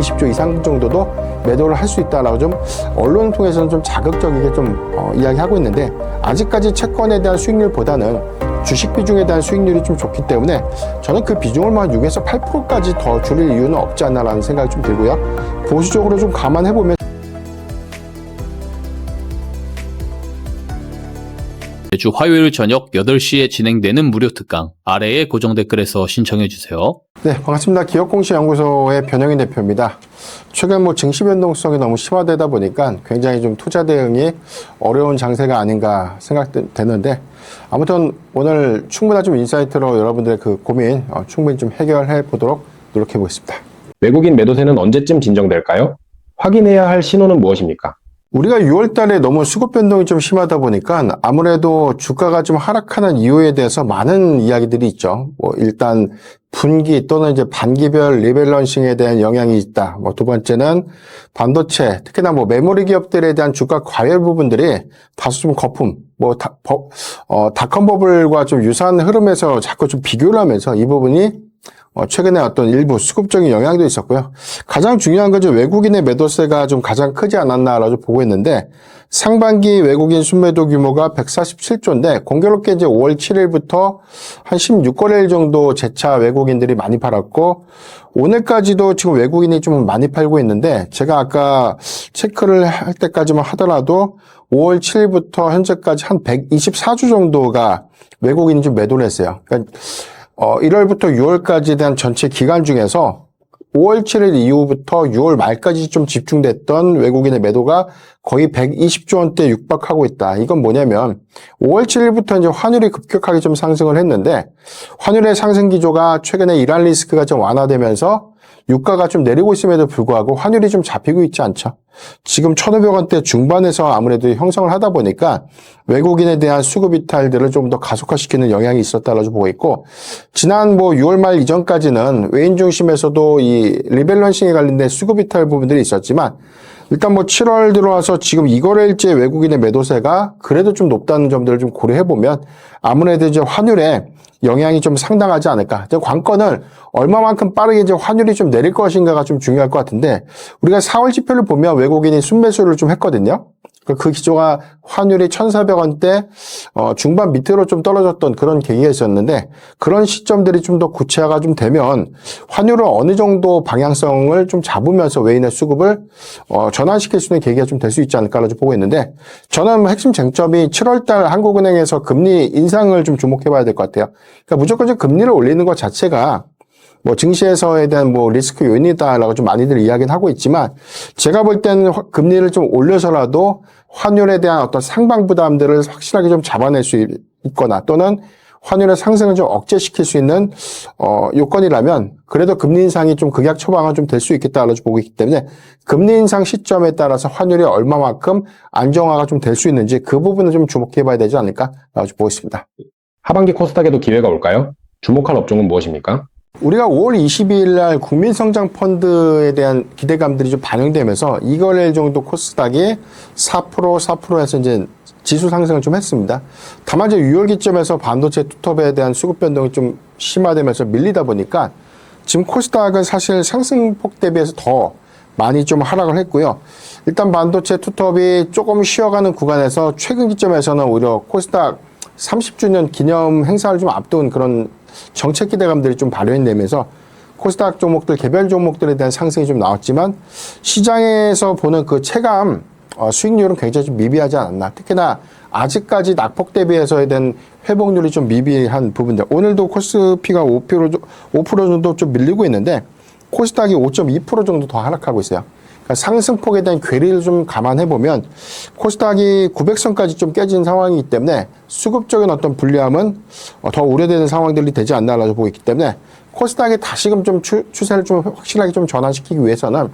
120조 이상 정도도 매도를 할 수 있다라고 좀 언론을 통해서는 좀 자극적이게 좀 이야기하고 있는데, 아직까지 채권에 대한 수익률보다는 주식 비중에 대한 수익률이 좀 좋기 때문에 저는 그 비중을 뭐 6에서 8%까지 더 줄일 이유는 없지 않나라는 생각이 좀 들고요. 보수적으로 좀 감안해보면 매주 화요일 저녁 8시에 진행되는 무료 특강, 아래의 고정 댓글에서 신청해주세요. 네, 반갑습니다. 기업공시연구소의 변영인 대표입니다. 최근 증시 변동성이 너무 심화되다 보니까 굉장히 좀 투자 대응이 어려운 장세가 아닌가 생각되는데, 아무튼 오늘 충분한 좀 인사이트로 여러분들의 그 고민 충분히 좀 해결해 보도록 노력해 보겠습니다. 외국인 매도세는 언제쯤 진정될까요? 확인해야 할 신호는 무엇입니까? 우리가 6월 달에 너무 수급 변동이 좀 심하다 보니까 아무래도 주가가 좀 하락하는 이유에 대해서 많은 이야기들이 있죠. 일단 분기 또는 이제 반기별 리밸런싱에 대한 영향이 있다. 두 번째는 반도체, 특히나 메모리 기업들에 대한 주가 과열 부분들이 다소 좀 거품, 닷컴 버블과 좀 유사한 흐름에서 자꾸 좀 비교를 하면서 이 부분이 최근에 어떤 일부 수급적인 영향도 있었고요. 가장 중요한 건 외국인의 매도세가 좀 가장 크지 않았나라고 보고 있는데, 상반기 외국인 순매도 규모가 147조인데 공교롭게 이제 5월 7일부터 한 16거래일 정도 재차 외국인들이 많이 팔았고, 오늘까지도 지금 외국인이 좀 많이 팔고 있는데, 제가 아까 체크를 할 때까지만 하더라도 5월 7일부터 현재까지 한 124주 정도가 외국인이 좀 매도를 했어요. 그러니까 1월부터 6월까지에 대한 전체 기간 중에서 5월 7일 이후부터 6월 말까지 좀 집중됐던 외국인의 매도가 거의 120조 원대 육박하고 있다. 이건 뭐냐면 5월 7일부터 이제 환율이 급격하게 좀 상승을 했는데, 환율의 상승 기조가 최근에 이란 리스크가 좀 완화되면서 유가가 좀 내리고 있음에도 불구하고 환율이 좀 잡히고 있지 않죠. 지금 1,500원대 중반에서 아무래도 형성을 하다 보니까 외국인에 대한 수급 이탈들을 좀 더 가속화시키는 영향이 있었다고 보고 있고, 지난 6월 말 이전까지는 외인 중심에서도 이 리밸런싱에 관련된 수급 이탈 부분들이 있었지만, 일단 7월 들어와서 지금 2거래일째 외국인의 매도세가 그래도 좀 높다는 점들을 좀 고려해보면 아무래도 이제 환율에 영향이 좀 상당하지 않을까. 관건을 얼마만큼 빠르게 이제 환율이 좀 내릴 것인가가 좀 중요할 것 같은데, 우리가 4월 지표를 보면 외국인이 순매수를 좀 했거든요. 그 기조가 환율이 1,400원대 중반 밑으로 좀 떨어졌던 그런 계기가 있었는데, 그런 시점들이 좀 더 구체화가 좀 되면 환율을 어느 정도 방향성을 좀 잡으면서 외인의 수급을 전환시킬 수 있는 계기가 좀 될 수 있지 않을까라고 보고 있는데, 저는 핵심 쟁점이 7월달 한국은행에서 금리 인상을 좀 주목해 봐야 될 것 같아요. 그러니까 무조건 좀 금리를 올리는 것 자체가 증시에서에 대한 리스크 요인이다라고 좀 많이들 이야기는 하고 있지만, 제가 볼 때는 금리를 좀 올려서라도 환율에 대한 어떤 상방 부담들을 확실하게 좀 잡아낼 수 있거나, 또는 환율의 상승을 좀 억제시킬 수 있는 요건이라면 그래도 금리 인상이 좀 극약 처방은 좀 될 수 있겠다라고 보고 있기 때문에, 금리 인상 시점에 따라서 환율이 얼마만큼 안정화가 좀 될 수 있는지 그 부분을 좀 주목해 봐야 되지 않을까라고 보고 있습니다. 하반기 코스닥에도 기회가 올까요? 주목할 업종은 무엇입니까? 우리가 5월 22일 날 국민성장펀드에 대한 기대감들이 좀 반영되면서 2거래일 정도 코스닥이 4%에서 이제 지수 상승을 좀 했습니다. 다만 이제 6월 기점에서 반도체 투톱에 대한 수급 변동이 좀 심화되면서 밀리다 보니까 지금 코스닥은 사실 상승폭 대비해서 더 많이 좀 하락을 했고요. 일단 반도체 투톱이 조금 쉬어가는 구간에서 최근 기점에서는 오히려 코스닥 30주년 기념 행사를 좀 앞둔 그런 정책 기대감들이 좀 발현되면서 코스닥 종목들, 개별 종목들에 대한 상승이 좀 나왔지만, 시장에서 보는 그 체감 수익률은 굉장히 좀 미비하지 않았나. 특히나 아직까지 낙폭 대비해서에 대한 회복률이 좀 미비한 부분들. 오늘도 코스피가 5% 정도 좀 밀리고 있는데 코스닥이 5.2% 정도 더 하락하고 있어요. 그러니까 상승폭에 대한 괴리를 좀 감안해보면 코스닥이 900선까지 좀 깨진 상황이기 때문에 수급적인 어떤 불리함은 더 우려되는 상황들이 되지 않나라고 보고 있기 때문에, 코스닥이 다시금 좀 추세를 좀 확실하게 좀 전환시키기 위해서는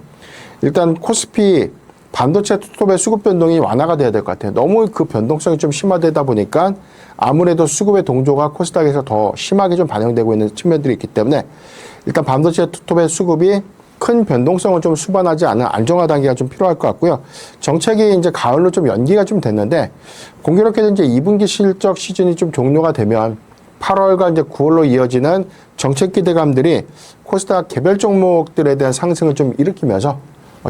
일단 코스피 반도체 투톱의 수급 변동이 완화가 돼야 될 것 같아요. 너무 그 변동성이 좀 심화되다 보니까 아무래도 수급의 동조가 코스닥에서 더 심하게 좀 반영되고 있는 측면들이 있기 때문에, 일단 반도체 투톱의 수급이 큰 변동성을 좀 수반하지 않은 안정화 단계가 좀 필요할 것 같고요. 정책이 이제 가을로 좀 연기가 좀 됐는데, 공교롭게 이제 2분기 실적 시즌이 좀 종료가 되면 8월과 이제 9월로 이어지는 정책 기대감들이 코스닥 개별 종목들에 대한 상승을 좀 일으키면서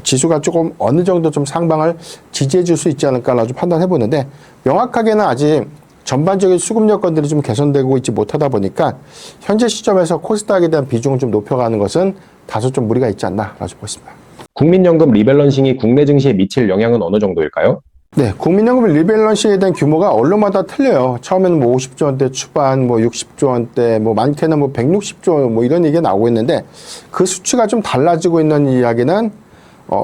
지수가 조금 어느 정도 좀 상방을 지지해 줄 수 있지 않을까라고 판단해 보는데, 명확하게는 아직 전반적인 수급 여건들이 좀 개선되고 있지 못하다 보니까 현재 시점에서 코스닥에 대한 비중을 좀 높여가는 것은 다소 좀 무리가 있지 않나라고 보고 있습니다. 국민연금 리밸런싱이 국내 증시에 미칠 영향은 어느 정도일까요? 네, 국민연금 리밸런싱에 대한 규모가 언론마다 틀려요. 처음에는 뭐 50조 원대 초반, 뭐 60조 원대, 뭐 많게는 뭐 160조 뭐 이런 얘기가 나오고 있는데, 그 수치가 좀 달라지고 있는 이야기는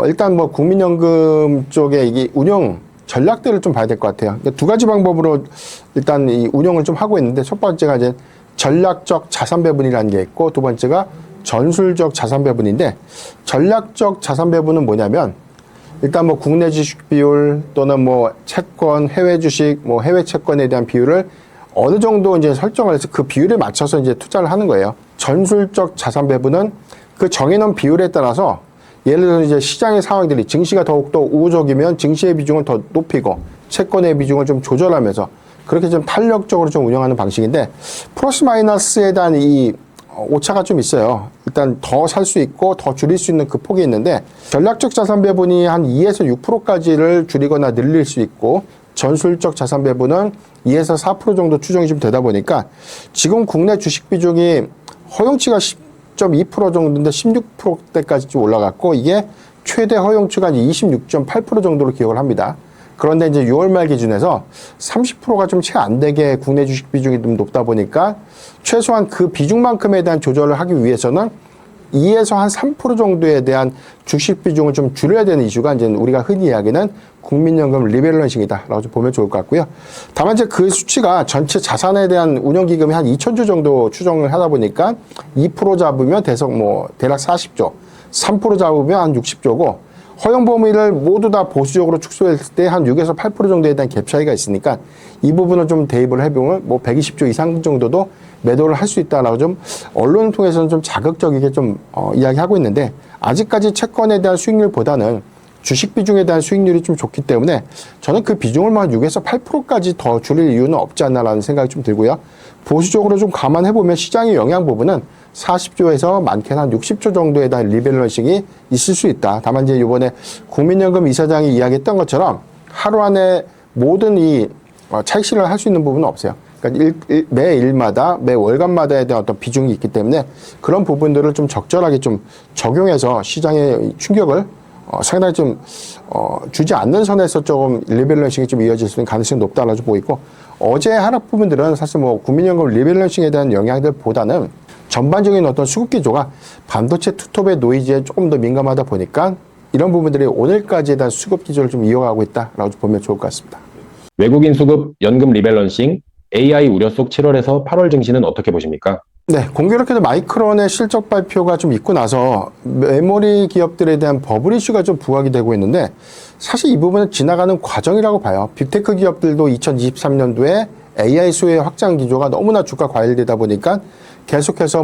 일단 뭐 국민연금 쪽에 이게 운영 전략들을 좀 봐야 될 것 같아요. 그러니까 두 가지 방법으로 일단 이 운영을 좀 하고 있는데, 첫 번째가 이제 전략적 자산 배분이라는 게 있고, 두 번째가 전술적 자산 배분인데, 전략적 자산 배분은 뭐냐면 일단 뭐 국내 주식 비율 또는 뭐 채권, 해외 주식, 뭐 해외 채권에 대한 비율을 어느 정도 이제 설정을 해서 그 비율에 맞춰서 이제 투자를 하는 거예요. 전술적 자산 배분은 그 정해놓은 비율에 따라서, 예를 들어 이제 시장의 상황들이 증시가 더욱더 우호적이면 증시의 비중을 더 높이고 채권의 비중을 좀 조절하면서 그렇게 좀 탄력적으로 좀 운영하는 방식인데, 플러스 마이너스에 대한 이 오차가 좀 있어요. 일단 더 살 수 있고 더 줄일 수 있는 그 폭이 있는데, 전략적 자산 배분이 한 2에서 6%까지를 줄이거나 늘릴 수 있고, 전술적 자산 배분은 2에서 4% 정도 추정이 좀 되다 보니까 지금 국내 주식 비중이 허용치가 10.2% 정도인데 16%대까지 좀 올라갔고, 이게 최대 허용치가 26.8% 정도로 기억을 합니다. 그런데 이제 6월 말 기준에서 30%가 좀 채 안 되게 국내 주식 비중이 좀 높다 보니까 최소한 그 비중만큼에 대한 조절을 하기 위해서는 2에서 한 3% 정도에 대한 주식 비중을 좀 줄여야 되는 이슈가 이제 우리가 흔히 이야기하는 국민연금 리밸런싱이다라고 좀 보면 좋을 것 같고요. 다만 이제 그 수치가 전체 자산에 대한 운영기금이 한 2,000조 정도 추정을 하다 보니까 2% 잡으면 대략 40조, 3% 잡으면 한 60조고, 허용 범위를 모두 다 보수적으로 축소했을 때 한 6에서 8% 정도에 대한 갭 차이가 있으니까 이 부분을 좀 대입을 해보면 뭐 120조 이상 정도도 매도를 할 수 있다라고 좀 언론을 통해서는 좀 자극적이게 좀 이야기하고 있는데, 아직까지 채권에 대한 수익률보다는 주식 비중에 대한 수익률이 좀 좋기 때문에 저는 그 비중을 뭐 한 6에서 8%까지 더 줄일 이유는 없지 않나라는 생각이 좀 들고요. 보수적으로 좀 감안해보면 시장의 영향 부분은 40조에서 많게는 한 60조 정도에 대한 리밸런싱이 있을 수 있다. 다만 이제 이번에 국민연금 이사장이 이야기했던 것처럼 하루 안에 모든 이 차익 실현을 할 수 있는 부분은 없어요. 그러니까 매 일마다, 매 월간마다에 대한 어떤 비중이 있기 때문에 그런 부분들을 좀 적절하게 좀 적용해서 시장의 충격을 상당히 좀 주지 않는 선에서 조금 리밸런싱이 좀 이어질 수 있는 가능성이 높다라고 보고 있고, 어제 하락 부분들은 사실 뭐 국민연금 리밸런싱에 대한 영향들보다는 전반적인 어떤 수급 기조가 반도체 투톱의 노이즈에 조금 더 민감하다 보니까 이런 부분들이 오늘까지에 대한 수급 기조를 좀 이어가고 있다라고 보면 좋을 것 같습니다. 외국인 수급, 연금 리밸런싱, AI 우려 속 7월에서 8월 증시는 어떻게 보십니까? 네, 공교롭게도 마이크론의 실적 발표가 좀 있고 나서 메모리 기업들에 대한 버블 이슈가 좀 부각이 되고 있는데, 사실 이 부분은 지나가는 과정이라고 봐요. 빅테크 기업들도 2023년도에 AI 수요의 확장 기조가 너무나 주가 과열되다 보니까 계속해서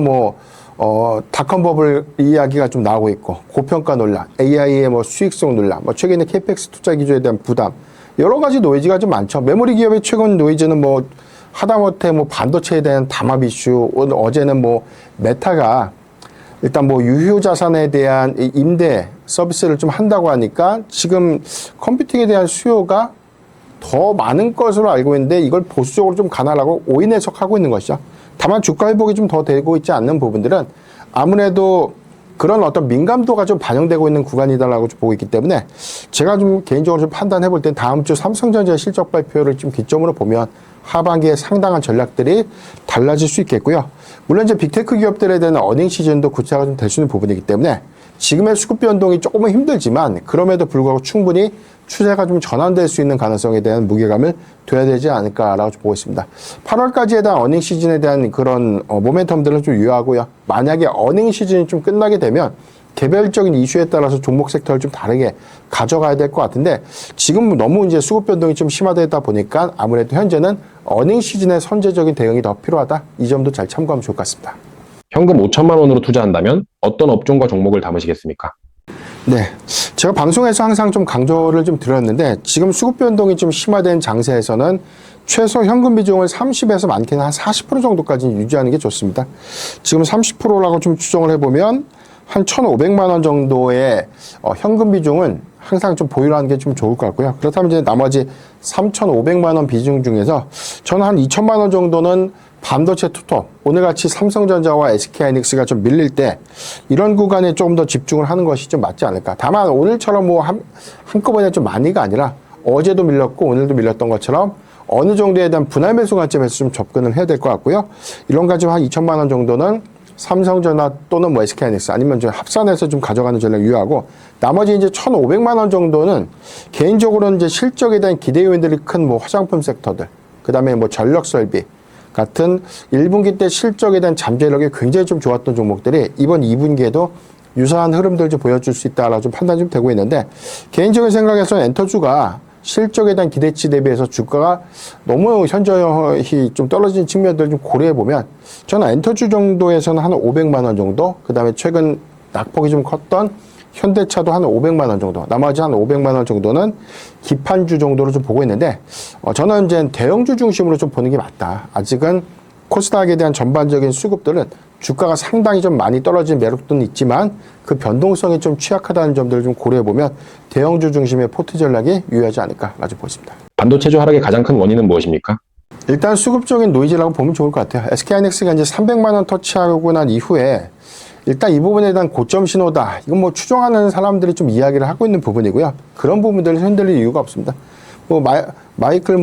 닷컴 버블 이야기가 좀 나오고 있고, 고평가 논란, AI의 뭐 수익성 논란, 뭐 최근에 캐펙스 투자 기조에 대한 부담, 여러 가지 노이즈가 좀 많죠. 메모리 기업의 최근 노이즈는 뭐 하다못해 뭐 반도체에 대한 담합 이슈, 어제는 뭐 메타가 일단 뭐 유효 자산에 대한 임대 서비스를 좀 한다고 하니까 지금 컴퓨팅에 대한 수요가 더 많은 것으로 알고 있는데, 이걸 보수적으로 좀 가난하고 오인 해석하고 있는 것이죠. 다만 주가 회복이 좀 더 되고 있지 않는 부분들은 아무래도 그런 어떤 민감도가 좀 반영되고 있는 구간이다라고 좀 보고 있기 때문에, 제가 좀 개인적으로 좀 판단해 볼 땐 다음 주 삼성전자 실적 발표를 좀 기점으로 보면 하반기에 상당한 전략들이 달라질 수 있겠고요. 물론 이제 빅테크 기업들에 대한 어닝 시즌도 구체화가 좀 될 수 있는 부분이기 때문에 지금의 수급 변동이 조금은 힘들지만 그럼에도 불구하고 충분히 추세가 좀 전환될 수 있는 가능성에 대한 무게감을 둬야 되지 않을까라고 좀 보고 있습니다. 8월까지에 대한 어닝 시즌에 대한 그런 모멘텀들은 좀 유효하고요. 만약에 어닝 시즌이 좀 끝나게 되면 개별적인 이슈에 따라서 종목 섹터를 좀 다르게 가져가야 될 것 같은데, 지금 너무 이제 수급 변동이 좀 심화되다 보니까 아무래도 현재는 어닝 시즌의 선제적인 대응이 더 필요하다. 이 점도 잘 참고하면 좋을 것 같습니다. 현금 5천만 원으로 투자한다면 어떤 업종과 종목을 담으시겠습니까? 네. 제가 방송에서 항상 좀 강조를 좀 드렸는데 지금 수급 변동이 좀 심화된 장세에서는 최소 현금 비중을 30에서 많게는 한 40% 정도까지 유지하는 게 좋습니다. 지금 30%라고 좀 추정을 해보면 한 1,500만 원 정도의 현금 비중은 항상 좀 보유하는 게 좀 좋을 것 같고요. 그렇다면 이제 나머지 3,500만 원 비중 중에서 저는 한 2,000만 원 정도는 반도체 투톱, 오늘같이 삼성전자와 SK하이닉스가 좀 밀릴 때 이런 구간에 조금 더 집중을 하는 것이 좀 맞지 않을까. 다만 오늘처럼 뭐 한꺼번에 좀 많이가 아니라 어제도 밀렸고 오늘도 밀렸던 것처럼 어느 정도에 대한 분할 매수 관점에서 좀 접근을 해야 될 것 같고요. 이런 가지고 한 2,000만 원 정도는 삼성전자 또는 뭐 SK하이닉스 아니면 좀 합산해서 좀 가져가는 전략 유효하고 나머지 이제 1,500만 원 정도는 개인적으로는 이제 실적에 대한 기대 요인들이 큰 뭐 화장품 섹터들, 그다음에 뭐 전력 설비 같은 1분기 때 실적에 대한 잠재력이 굉장히 좀 좋았던 종목들이 이번 2분기에도 유사한 흐름들 좀 보여줄 수 있다라고 좀 판단이 좀 되고 있는데 개인적인 생각에서는 엔터주가 실적에 대한 기대치 대비해서 주가가 너무 현저히 좀 떨어진 측면들을 좀 고려해 보면 저는 엔터주 정도에서는 한 500만 원 정도, 그 다음에 최근 낙폭이 좀 컸던 현대차도 한 500만 원 정도, 나머지 한 500만 원 정도는 기판주 정도로 좀 보고 있는데 저는 이제 대형주 중심으로 좀 보는 게 맞다. 아직은 코스닥에 대한 전반적인 수급들은 주가가 상당히 좀 많이 떨어진 매력도는 있지만 그 변동성이 좀 취약하다는 점들을 좀 고려해보면 대형주 중심의 포트 전략이 유효하지 않을까라고 보십니다. 반도체주 하락의 가장 큰 원인은 무엇입니까? 일단 수급적인 노이즈라고 보면 좋을 것 같아요. SK하이닉스가 이제 300만 원 터치하고 난 이후에 일단 이 부분에 대한 고점 신호다. 이건 뭐 추정하는 사람들이 좀 이야기를 하고 있는 부분이고요. 그런 부분들을 흔들릴 이유가 없습니다. 뭐 마이클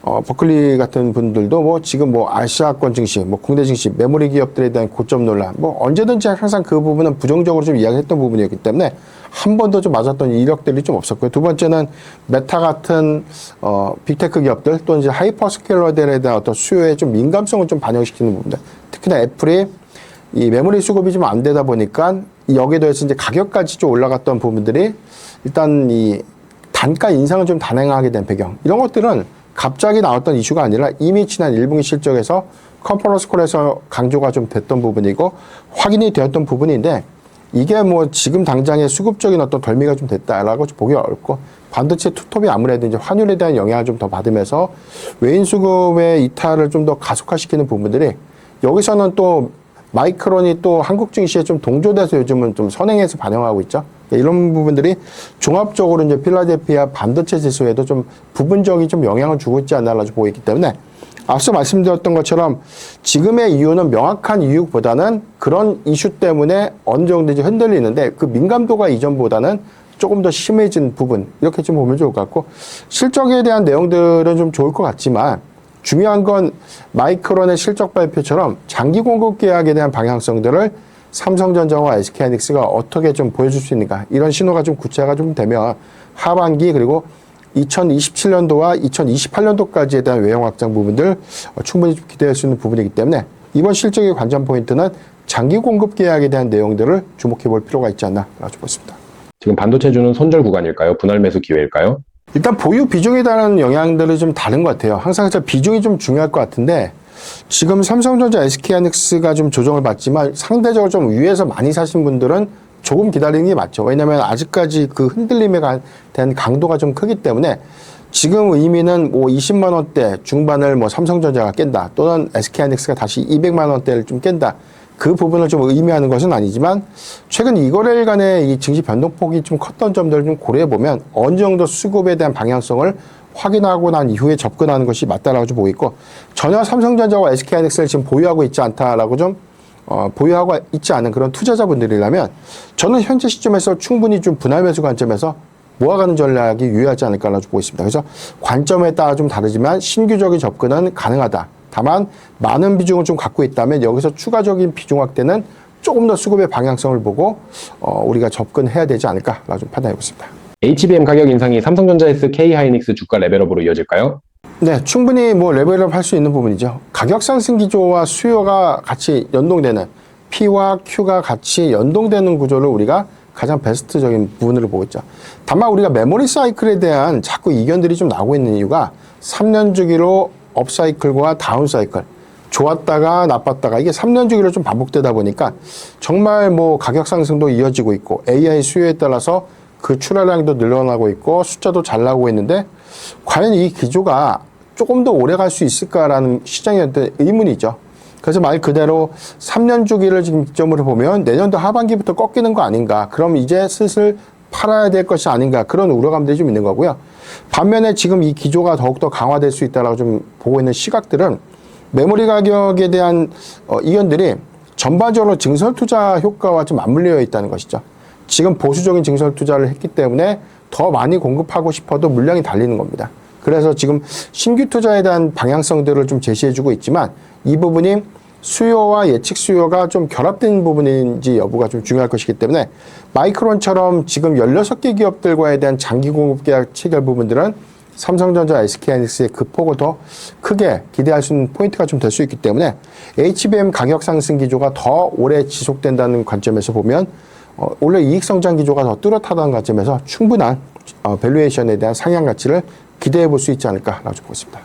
버클리 같은 분들도 뭐 지금 뭐 아시아권 증시, 뭐 국내 증시, 메모리 기업들에 대한 고점 논란, 뭐 언제든지 항상 그 부분은 부정적으로 좀 이야기했던 부분이었기 때문에 한 번도 좀 맞았던 이력들이 좀 없었고요. 두 번째는 메타 같은 빅테크 기업들 또 이제 하이퍼스케일러들에 대한 어떤 수요의 좀 민감성을 좀 반영시키는 부분들. 특히나 애플이 이 메모리 수급이 좀 안 되다 보니까 여기에 더해서 이제 가격까지 좀 올라갔던 부분들이 일단 이 단가 인상을 좀 단행하게 된 배경. 이런 것들은 갑자기 나왔던 이슈가 아니라 이미 지난 1분기 실적에서 컨퍼런스 콜에서 강조가 좀 됐던 부분이고 확인이 되었던 부분인데 이게 뭐 지금 당장의 수급적인 어떤 덜미가 좀 됐다라고 좀 보기 어렵고 반도체 투톱이 아무래도 이제 환율에 대한 영향을 좀 더 받으면서 외인 수급의 이탈을 좀 더 가속화시키는 부분들이 여기서는 또 마이크론이 또 한국 증시에 좀 동조돼서 요즘은 좀 선행해서 반영하고 있죠. 이런 부분들이 종합적으로 이제 필라델피아 반도체 지수에도 좀 부분적인 좀 영향을 주고 있지 않나라고 보고 있기 때문에 앞서 말씀드렸던 것처럼 지금의 이유는 명확한 이유보다는 그런 이슈 때문에 어느 정도 이제 흔들리는데 그 민감도가 이전보다는 조금 더 심해진 부분 이렇게 좀 보면 좋을 것 같고 실적에 대한 내용들은 좀 좋을 것 같지만 중요한 건 마이크론의 실적 발표처럼 장기 공급 계약에 대한 방향성들을 삼성전자와 SK하이닉스가 어떻게 좀 보여줄 수 있는가 이런 신호가 좀 구체화가 좀 되면 하반기 그리고 2027년도와 2028년도까지에 대한 외형 확장 부분들 충분히 좀 기대할 수 있는 부분이기 때문에 이번 실적의 관전 포인트는 장기 공급 계약에 대한 내용들을 주목해 볼 필요가 있지 않나라고 보습니다. 지금 반도체주는 손절 구간일까요? 분할 매수 기회일까요? 일단 보유 비중에 따른 영향들이 좀 다른 것 같아요. 항상 비중이 좀 중요할 것 같은데 지금 삼성전자, SK하이닉스가 좀 조정을 받지만 상대적으로 좀 위에서 많이 사신 분들은 조금 기다리는 게 맞죠. 왜냐하면 아직까지 그 흔들림에 대한 강도가 좀 크기 때문에 지금 의미는 뭐 20만 원대 중반을 뭐 삼성전자가 깬다 또는 SK하이닉스가 다시 200만 원대를 좀 깬다. 그 부분을 좀 의미하는 것은 아니지만 최근 2거래일간의 이 증시 변동폭이 좀 컸던 점들을 좀 고려해 보면 어느 정도 수급에 대한 방향성을 확인하고 난 이후에 접근하는 것이 맞다라고 좀 보고 있고 전혀 삼성전자와 SK하이닉스를 지금 보유하고 있지 않다라고 좀 보유하고 있지 않은 그런 투자자분들이라면 저는 현재 시점에서 충분히 좀 분할 매수 관점에서 모아가는 전략이 유효하지 않을까라고 보고 있습니다. 그래서 관점에 따라 좀 다르지만 신규적인 접근은 가능하다. 다만 많은 비중을 좀 갖고 있다면 여기서 추가적인 비중 확대는 조금 더 수급의 방향성을 보고 우리가 접근해야 되지 않을까라고 좀 판단해 보겠습니다. HBM 가격 인상이 삼성전자, SK하이닉스 주가 레벨업으로 이어질까요? 네, 충분히 뭐 레벨업 할 수 있는 부분이죠. 가격 상승 기조와 수요가 같이 연동되는 P와 Q가 같이 연동되는 구조를 우리가 가장 베스트적인 부분으로 보고 있죠. 다만 우리가 메모리 사이클에 대한 자꾸 이견들이 좀 나오고 있는 이유가 3년 주기로 업 사이클과 다운 사이클 좋았다가 나빴다가 이게 3년 주기로 좀 반복되다 보니까 정말 뭐 가격 상승도 이어지고 있고 AI 수요에 따라서 그 출하량도 늘어나고 있고 숫자도 잘 나오고 있는데 과연 이 기조가 조금 더 오래 갈 수 있을까라는 시장의 의문이죠. 그래서 말 그대로 3년 주기를 지금 기점으로 보면 내년도 하반기부터 꺾이는 거 아닌가. 그럼 이제 슬슬 팔아야 될 것이 아닌가. 그런 우려감들이 좀 있는 거고요. 반면에 지금 이 기조가 더욱더 강화될 수 있다라고 좀 보고 있는 시각들은 메모리 가격에 대한 의견들이 전반적으로 증설 투자 효과와 좀 맞물려 있다는 것이죠. 지금 보수적인 증설 투자를 했기 때문에 더 많이 공급하고 싶어도 물량이 달리는 겁니다. 그래서 지금 신규 투자에 대한 방향성들을 좀 제시해주고 있지만 이 부분이 수요와 예측 수요가 좀 결합된 부분인지 여부가 좀 중요할 것이기 때문에 마이크론처럼 지금 16개 기업들과에 대한 장기 공급 계약 체결 부분들은 삼성전자, SK하이닉스의 그 폭을 더 크게 기대할 수 있는 포인트가 좀 될 수 있기 때문에 HBM 가격 상승 기조가 더 오래 지속된다는 관점에서 보면 원래 이익 성장 기조가 더 뚜렷하다는 관점에서 충분한 밸류에이션에 대한 상향 가치를 기대해 볼 수 있지 않을까라고 보고 있습니다.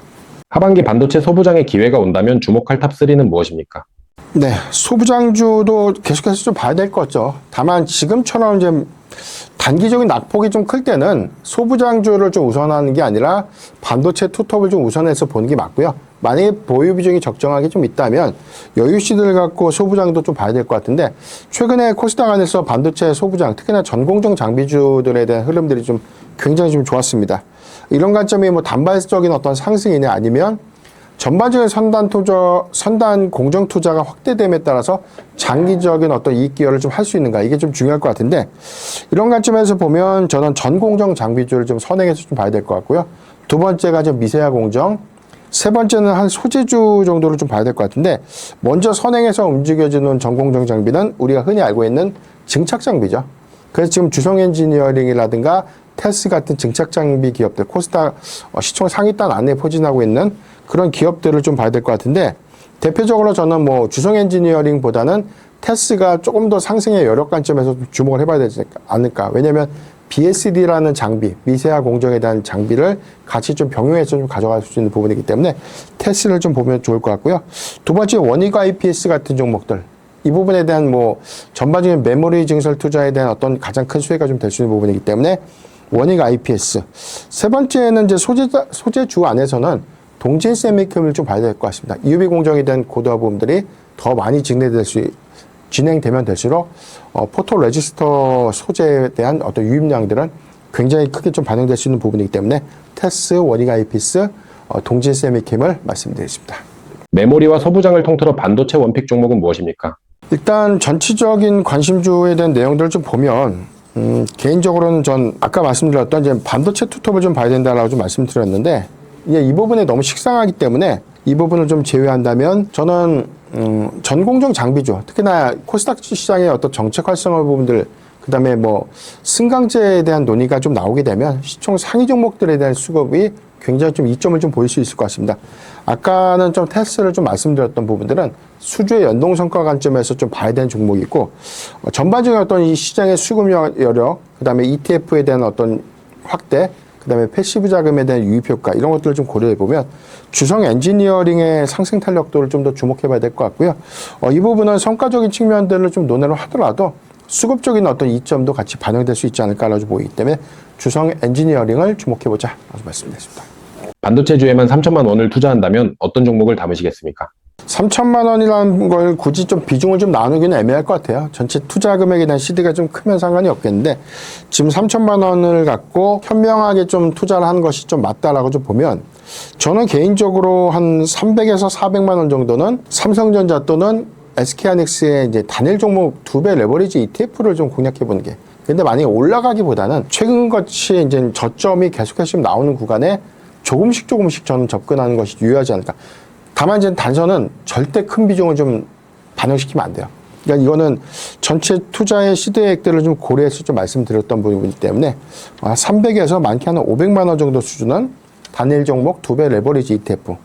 하반기 반도체 소부장의 기회가 온다면 주목할 탑3는 무엇입니까? 네, 소부장주도 계속해서 좀 봐야 될 것 같죠. 다만 지금처럼 이제 단기적인 낙폭이 좀 클 때는 소부장주를 좀 우선하는 게 아니라 반도체 투톱을 좀 우선해서 보는 게 맞고요. 만약에 보유 비중이 적정하게 좀 있다면 여유시들을 갖고 소부장도 좀 봐야 될 것 같은데 최근에 코스닥 안에서 반도체 소부장, 특히나 전공정 장비주들에 대한 흐름들이 좀 굉장히 좀 좋았습니다. 이런 관점이 뭐 단발적인 어떤 상승이냐 아니면 전반적인 선단 공정 투자가 확대됨에 따라서 장기적인 어떤 이익 기여를 좀 할 수 있는가 이게 좀 중요할 것 같은데 이런 관점에서 보면 저는 전공정 장비주를 좀 선행해서 좀 봐야 될 것 같고요. 두 번째가 좀 미세화 공정, 세 번째는 한 소재주 정도를 좀 봐야 될 것 같은데 먼저 선행해서 움직여주는 전공정 장비는 우리가 흔히 알고 있는 증착 장비죠. 그래서 지금 주성 엔지니어링이라든가 테스 같은 증착 장비 기업들 코스닥 시총 상위단 안에 포진하고 있는 그런 기업들을 좀 봐야 될 것 같은데 대표적으로 저는 뭐 주성 엔지니어링보다는 테스가 조금 더 상승의 여력 관점에서 주목을 해봐야 되지 않을까. 왜냐하면 BSD라는 장비, 미세화 공정에 대한 장비를 같이 좀 병용해서 좀 가져갈 수 있는 부분이기 때문에 테스를 좀 보면 좋을 것 같고요. 두 번째 원익 IPS 같은 종목들. 이 부분에 대한 뭐 전반적인 메모리 증설 투자에 대한 어떤 가장 큰 수혜가 좀 될 수 있는 부분이기 때문에 원익 IPS. 세 번째는 이제 소재주 안에서는 동진 세미컴을 좀 봐야 될 것 같습니다. EUV 공정에 대한 고도화 부분들이 더 많이 진행되면 될수록 포토 레지스터 소재에 대한 어떤 유입량들은 굉장히 크게 좀 반영될 수 있는 부분이기 때문에 테스, 원익 IPS, 동진 세미컴을 말씀드리겠습니다. 메모리와 소부장을 통틀어 반도체 원픽 종목은 무엇입니까? 일단 전체적인 관심주에 대한 내용들을 좀 보면 개인적으로는 전 아까 말씀드렸던 이제 반도체 투톱을 좀 봐야 된다라고 좀 말씀드렸는데 이 부분에 너무 식상하기 때문에 이 부분을 좀 제외한다면 저는 전공정 장비주 특히나 코스닥 시장의 어떤 정책 활성화 부분들 그다음에 뭐 승강제에 대한 논의가 좀 나오게 되면 시총 상위 종목들에 대한 수급이 굉장히 좀 이점을 좀 보일 수 있을 것 같습니다. 아까는 좀 테스트를 좀 말씀드렸던 부분들은 수주의 연동 성과 관점에서 좀 봐야 되는 종목이 있고 전반적인 어떤 이 시장의 수급 여력 그다음에 ETF에 대한 어떤 확대 그다음에 패시브 자금에 대한 유입 효과 이런 것들을 좀 고려해 보면 주성 엔지니어링의 상승 탄력도를 좀 더 주목해 봐야 될 것 같고요. 이 부분은 성과적인 측면들을 좀 논의를 하더라도 수급적인 어떤 이점도 같이 반영될 수 있지 않을까라고 보이기 때문에 주성 엔지니어링을 주목해 보자 라고 말씀드렸습니다. 반도체주에만 3천만 원을 투자한다면 어떤 종목을 담으시겠습니까? 3천만 원이라는 걸 굳이 좀 비중을 좀 나누기는 애매할 것 같아요. 전체 투자 금액에 대한 CD가 좀 크면 상관이 없겠는데 지금 3천만 원을 갖고 현명하게 좀 투자를 하는 것이 좀 맞다라고 좀 보면 저는 개인적으로 한 300에서 400만 원 정도는 삼성전자 또는 SK하이닉스의 이제 단일 종목 2배 레버리지 ETF를 좀 공략해 보는 게. 근데 만약에 올라가기보다는 최근같이 이제 저점이 계속해서 좀 나오는 구간에 조금씩 저는 접근하는 것이 유효하지 않을까. 다만 이제 단서는 절대 큰 비중을 좀 반영시키면 안 돼요. 그러니까 이거는 전체 투자의 시대액들을 좀 고려해서 좀 말씀드렸던 부분이기 때문에 300에서 많게 한 500만 원 정도 수준은 단일 종목 2배 레버리지 ETF.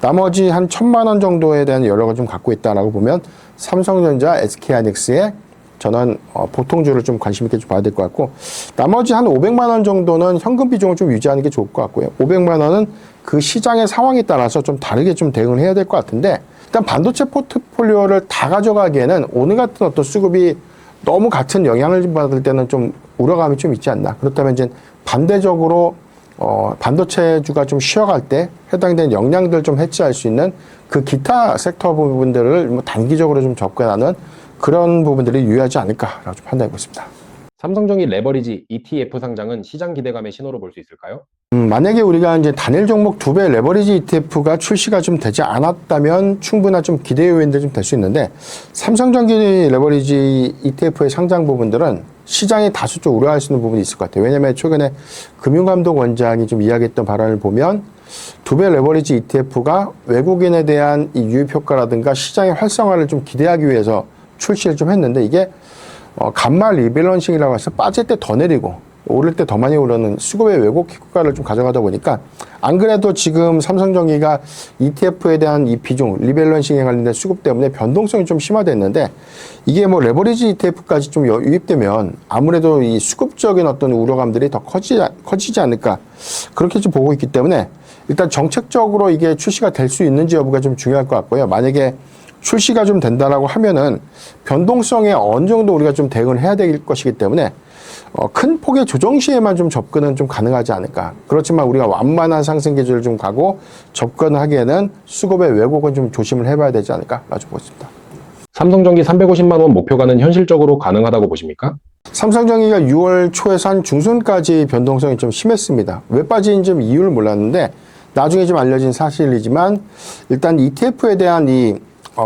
나머지 한 1,000만 원 정도에 대한 여력을 좀 갖고 있다라고 보면 삼성전자, SK하이닉스의 저는 보통주를 좀 관심 있게 좀 봐야 될 것 같고 나머지 한 500만 원 정도는 현금 비중을 좀 유지하는 게 좋을 것 같고요. 500만 원은 그 시장의 상황에 따라서 좀 다르게 좀 대응을 해야 될 것 같은데 일단 반도체 포트폴리오를 다 가져가기에는 오늘 같은 어떤 수급이 너무 같은 영향을 받을 때는 좀 우려감이 좀 있지 않나. 그렇다면 이제 반대적으로 반도체주가 좀 쉬어갈 때 해당되는 영향들 좀 해치할 수 있는 그 기타 섹터 부분들을 뭐 단기적으로 좀 접근하는 그런 부분들이 유효하지 않을까라고 좀 판단해 보겠습니다. 삼성전기 레버리지 ETF 상장은 시장 기대감의 신호로 볼 수 있을까요? 만약에 우리가 이제 단일 종목 2배 레버리지 ETF가 출시가 좀 되지 않았다면 충분한 좀 기대 요인들이 좀 될 수 있는데, 삼성전기 레버리지 ETF의 상장 부분들은 시장이 다소 좀 우려할 수 있는 부분이 있을 것 같아요. 왜냐하면 최근에 금융감독원장이 좀 이야기했던 발언을 보면 2배 레버리지 ETF가 외국인에 대한 이 유입 효과라든가 시장의 활성화를 좀 기대하기 위해서 출시를 좀 했는데, 이게 간말 리밸런싱이라고 해서 빠질 때 더 내리고 오를 때 더 많이 오르는 수급의 왜곡 효과를 좀 가져가다 보니까, 안 그래도 지금 삼성전기가 ETF에 대한 이 비중, 리밸런싱에 관련된 수급 때문에 변동성이 좀 심화됐는데, 이게 뭐 레버리지 ETF까지 좀 유입되면 아무래도 이 수급적인 어떤 우려감들이 더 커지지 않을까, 그렇게 좀 보고 있기 때문에 일단 정책적으로 이게 출시가 될 수 있는지 여부가 좀 중요할 것 같고요. 만약에 출시가 좀 된다라고 하면은 변동성에 어느 정도 우리가 좀 대응을 해야 될 것이기 때문에 큰 폭의 조정 시에만 좀 접근은 좀 가능하지 않을까. 그렇지만 우리가 완만한 상승 기조를 좀 가고 접근하기에는 수급의 왜곡은 좀 조심을 해봐야 되지 않을까라고 보고 있습니다. 삼성전기 350만 원 목표가는 현실적으로 가능하다고 보십니까? 삼성전기가 6월 초에서 한 중순까지 변동성이 좀 심했습니다. 왜 빠진 좀 이유를 몰랐는데 나중에 좀 알려진 사실이지만, 일단 ETF에 대한 이